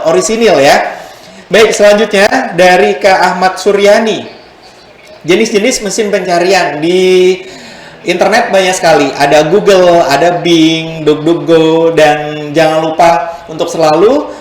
orisinil ya. Baik, selanjutnya dari Kak Ahmad Suryani. Jenis-jenis mesin pencarian di internet banyak sekali. Ada Google, ada Bing, DuckDuckGo, dan jangan lupa untuk selalu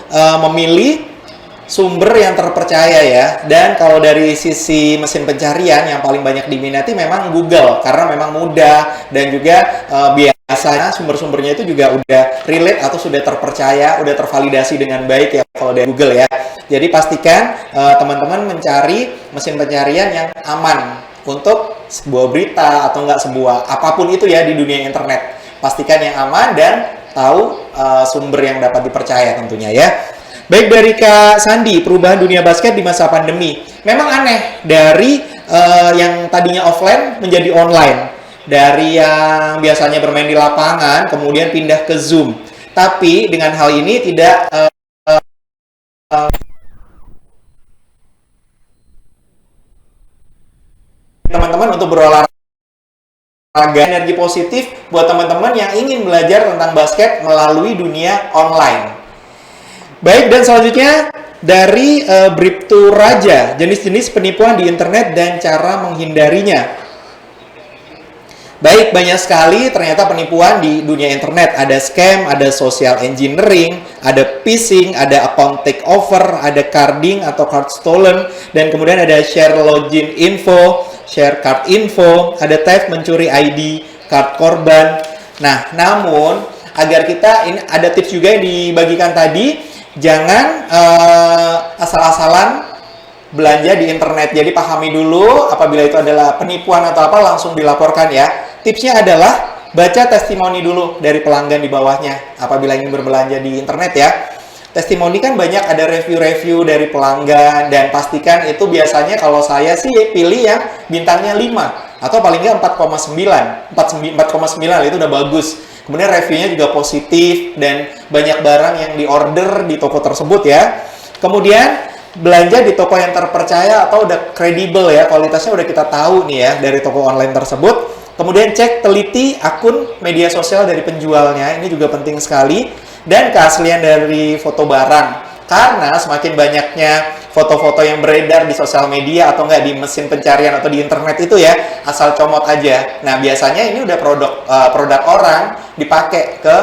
memilih sumber yang terpercaya ya. Dan kalau dari sisi mesin pencarian yang paling banyak diminati memang Google, karena memang mudah dan juga biasanya sumber-sumbernya itu juga udah relate atau sudah terpercaya, udah tervalidasi dengan baik ya kalau dari Google ya. Jadi pastikan teman-teman mencari mesin pencarian yang aman untuk sebuah berita atau enggak sebuah apapun itu ya di dunia internet. Pastikan yang aman dan tahu sumber yang dapat dipercaya tentunya ya. Baik, dari Kak Sandi, perubahan dunia basket di masa pandemi. Memang aneh, dari yang tadinya offline menjadi online. Dari yang biasanya bermain di lapangan, kemudian pindah ke Zoom. Tapi dengan hal ini tidak teman-teman untuk berolahraga, energi positif buat teman-teman yang ingin belajar tentang basket melalui dunia online. Baik, dan selanjutnya dari Bribtu Raja, jenis-jenis penipuan di internet dan cara menghindarinya. Baik, banyak sekali ternyata penipuan di dunia internet. Ada scam, ada social engineering, ada phishing, ada account takeover, ada carding atau card stolen, dan kemudian ada share login info, share card info, ada theft, mencuri ID card korban. Nah, namun agar kita, ini ada tips juga yang dibagikan tadi, jangan asal-asalan belanja di internet. Jadi pahami dulu apabila itu adalah penipuan atau apa langsung dilaporkan ya. Tipsnya adalah baca testimoni dulu dari pelanggan di bawahnya apabila ingin berbelanja di internet ya. Testimoni kan banyak, ada review-review dari pelanggan, dan pastikan itu biasanya kalau saya sih pilih yang bintangnya 5 atau paling nggak 4,9 itu udah bagus. Kemudian reviewnya juga positif dan banyak barang yang diorder di toko tersebut ya. Kemudian belanja di toko yang terpercaya atau udah kredibel ya, kualitasnya udah kita tahu nih ya dari toko online tersebut. Kemudian cek teliti akun media sosial dari penjualnya, ini juga penting sekali. Dan keaslian dari foto barang, karena semakin banyaknya foto-foto yang beredar di sosial media atau enggak di mesin pencarian atau di internet itu ya, asal comot aja. Nah biasanya ini udah produk orang dipakai ke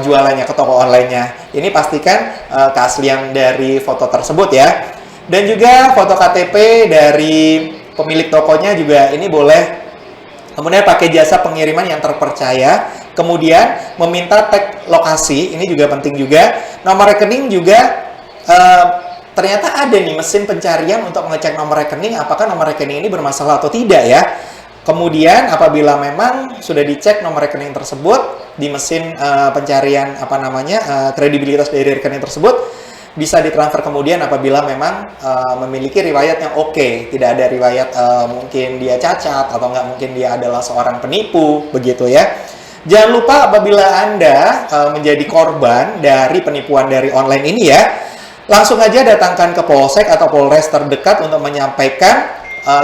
jualannya, ke toko online-nya. Ini pastikan keaslian dari foto tersebut ya. Dan juga foto KTP dari pemilik tokonya juga ini boleh. Kemudian pakai jasa pengiriman yang terpercaya. Kemudian meminta tag lokasi, ini juga penting juga. Nomor rekening juga ternyata ada nih mesin pencarian untuk mengecek nomor rekening, apakah nomor rekening ini bermasalah atau tidak ya. Kemudian apabila memang sudah dicek nomor rekening tersebut di mesin pencarian kredibilitas dari rekening tersebut, bisa ditransfer kemudian apabila memang memiliki riwayat yang oke. Tidak ada riwayat mungkin dia cacat atau enggak mungkin dia adalah seorang penipu, begitu ya. Jangan lupa apabila Anda menjadi korban dari penipuan dari online ini ya, langsung aja datangkan ke Polsek atau Polres terdekat untuk menyampaikan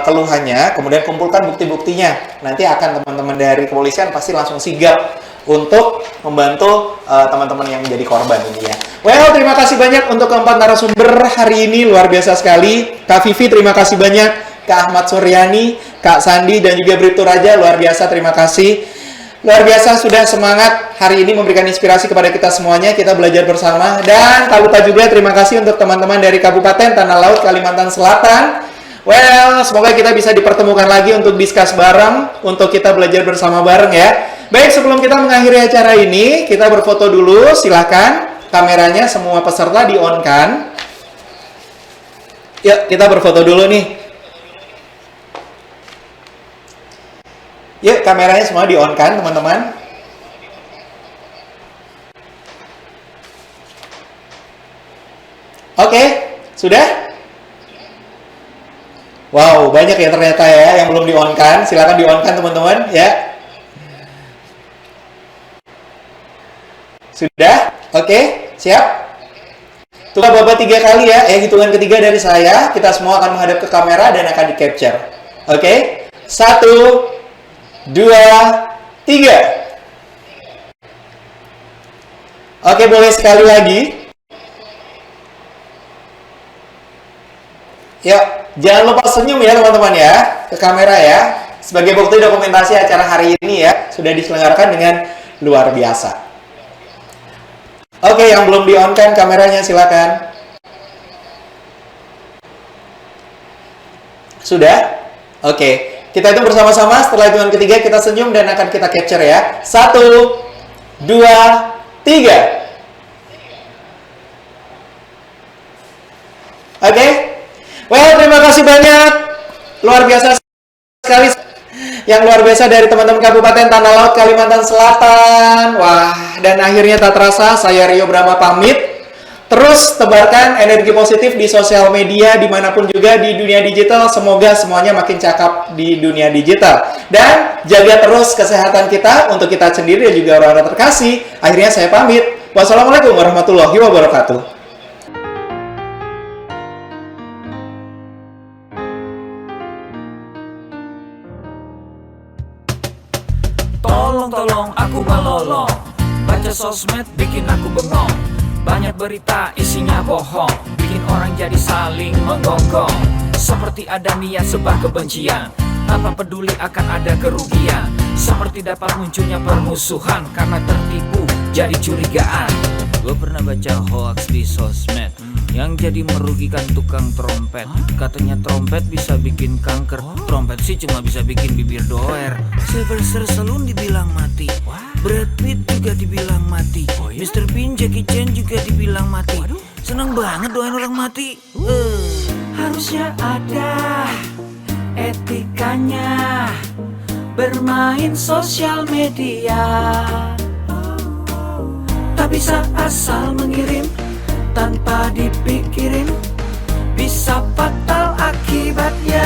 keluhannya, kemudian kumpulkan bukti-buktinya. Nanti akan teman-teman dari kepolisian pasti langsung sigap untuk membantu teman-teman yang menjadi korban ini ya. Well, terima kasih banyak untuk keempat narasumber hari ini, luar biasa sekali. Kak Vivi, terima kasih banyak. Kak Ahmad Suryani, Kak Sandi, dan juga Bribtu Raja, luar biasa, terima kasih. Luar biasa sudah semangat hari ini memberikan inspirasi kepada kita semuanya, kita belajar bersama. Dan tak lupa juga terima kasih untuk teman-teman dari Kabupaten Tanah Laut, Kalimantan Selatan. Well, semoga kita bisa dipertemukan lagi untuk discuss bareng, untuk kita belajar bersama bareng ya. Baik, sebelum kita mengakhiri acara ini, kita berfoto dulu, silahkan. Kameranya semua peserta di-on-kan. Yuk, kita berfoto dulu nih. Yuk, kameranya semua di-on-kan, teman-teman. Oke, sudah? Wow, banyak ya ternyata ya yang belum di-on-kan. Silakan di-on-kan, teman-teman, ya. Sudah? Oke, siap? Tunggu Bapak 3 kali ya. Hitungan ketiga dari saya, kita semua akan menghadap ke kamera dan akan di-capture. Oke? 1, 2, 3. Oke, boleh sekali lagi. Yuk, jangan lupa senyum ya teman-teman ya, ke kamera ya. Sebagai bukti dokumentasi acara hari ini ya, sudah diselenggarakan dengan luar biasa. Oke, yang belum di-on-kan kameranya silakan. Sudah? Oke. Kita hitung bersama-sama, setelah hitungan ketiga kita senyum dan akan kita capture ya. 1, 2, 3. Oke? Well, terima kasih banyak. Luar biasa sekali. Yang luar biasa dari teman-teman Kabupaten Tanah Laut, Kalimantan Selatan. Wah, dan akhirnya tak terasa, saya Rio Brahma pamit. Terus tebarkan energi positif di sosial media dimanapun juga di dunia digital. Semoga semuanya makin cakap di dunia digital. Dan jaga terus kesehatan kita untuk kita sendiri dan juga orang-orang terkasih. Akhirnya saya pamit. Wassalamualaikum warahmatullahi wabarakatuh. Tolong aku melolong, baca sosmed bikin aku bengong. Banyak berita isinya bohong, bikin orang jadi saling menggonggong. Seperti ada niat sebar kebencian, tanpa peduli akan ada kerugian. Seperti dapat munculnya permusuhan, karena tertipu jadi curigaan. Gue pernah baca hoax di sosmed, yang jadi merugikan tukang trompet. Katanya trompet bisa bikin kanker, trompet sih cuma bisa bikin bibir doer. Sylvester Stallone dibilang mati, Brad Pitt juga dibilang mati, Mr. Bean, Jackie Chan juga dibilang mati. Seneng banget doain orang mati. Harusnya ada etikanya bermain sosial media. Tak bisa asal mengirim tanpa dipikirin, bisa fatal akibatnya.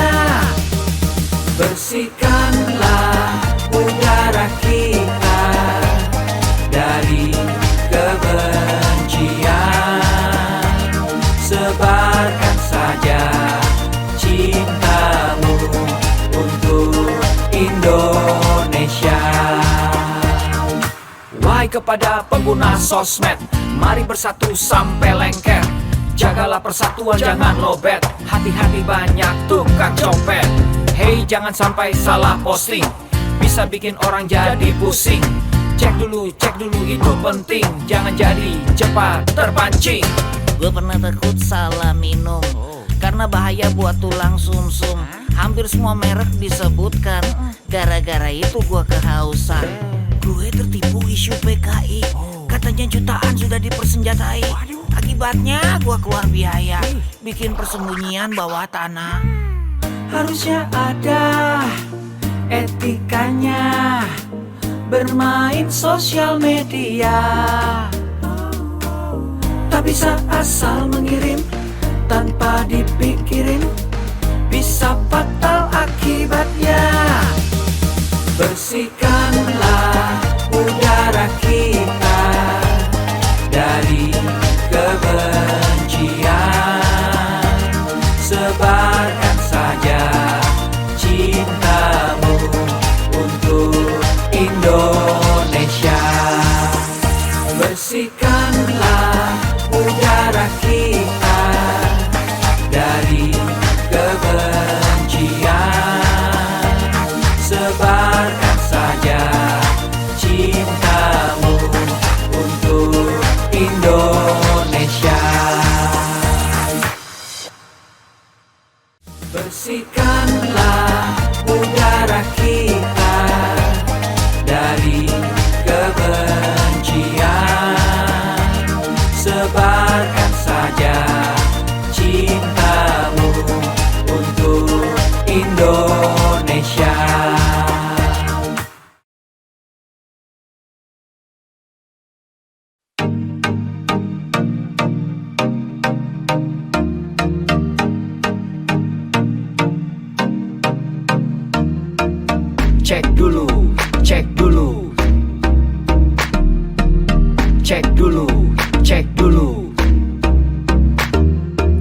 Bersihkanlah udara kita dari kebencian. Sebarkan saja cintamu untuk Indonesia. Wahai kepada pengguna sosmed, mari bersatu sampai lengket. Jagalah persatuan, jangan lobet. Hati-hati banyak tukang copet. Hey, jangan sampai salah posting, bisa bikin orang jadi pusing. Cek dulu itu penting, jangan jadi cepat terpancing. Gue pernah takut salah minum, karena bahaya buat tulang sumsum. Hampir semua merek disebutkan, gara-gara itu gue kehausan. Gue tertipu isu PKI, katanya jutaan sudah dipersenjatai. Akibatnya gue keluar biaya, bikin persembunyian bawah tanah. Harusnya ada etikanya bermain sosial media. Tak bisa asal mengirim tanpa dipikirin, bisa fatal akibatnya. Bersihkanlah udara kita dari kebencian. Sebarkan saja cintamu untuk Indonesia. Bersihkanlah udara kita dari kebencian. Sebarkan saja cintamu untuk Indonesia. Bersihkanlah udara kita dari kebencian. Sebarkan saja cintamu untuk Indonesia. Cek dulu, cek dulu. Cek dulu, cek dulu.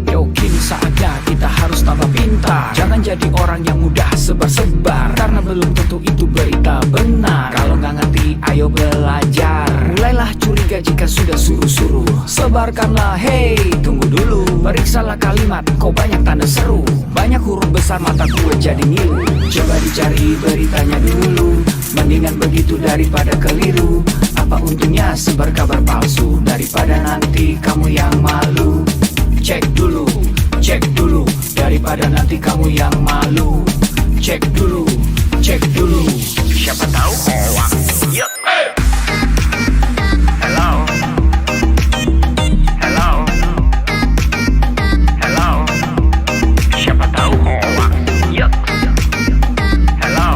Yo, kini saatnya kita harus tambah pintar. Jangan jadi orang yang mudah sebar-sebar, karena belum tentu itu berita benar. Kalau nggak ngerti, ayo belajar. Mulailah curiga jika sudah suruh-suruh. Sebarkanlah, hey, tunggu dulu. Periksalah kalimat, kok banyak tanda seru. Banyak huruf besar, mata gue jadi ngilu. Coba dicari beritanya dulu, mendingan begitu daripada keliru. Apa untungnya sebar kabar palsu, daripada nanti kamu yang malu. Cek dulu, daripada nanti kamu yang malu. Cek dulu, siapa tahu hoax. Yup. Hello. Siapa tahu hoax. Yup. Hello.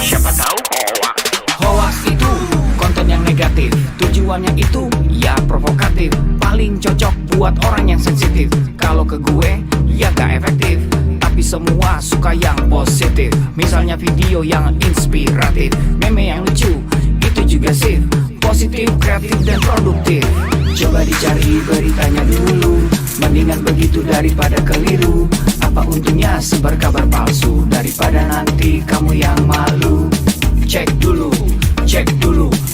Siapa tahu hoax. Hoax itu konten yang negatif, tujuannya itu ya provokatif. Paling cocok buat orang yang sensitif. Kalau ke gue ya gak efektif, tapi semua suka yang positif. Misalnya video yang inspiratif, meme yang lucu, itu juga sip. Positif, kreatif, dan produktif. Coba dicari beritanya dulu, mendingan begitu daripada keliru. Apa untungnya sebar kabar palsu, daripada nanti kamu yang malu. Cek dulu,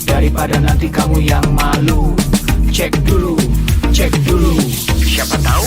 daripada nanti kamu yang malu. Cek dulu, siapa tahu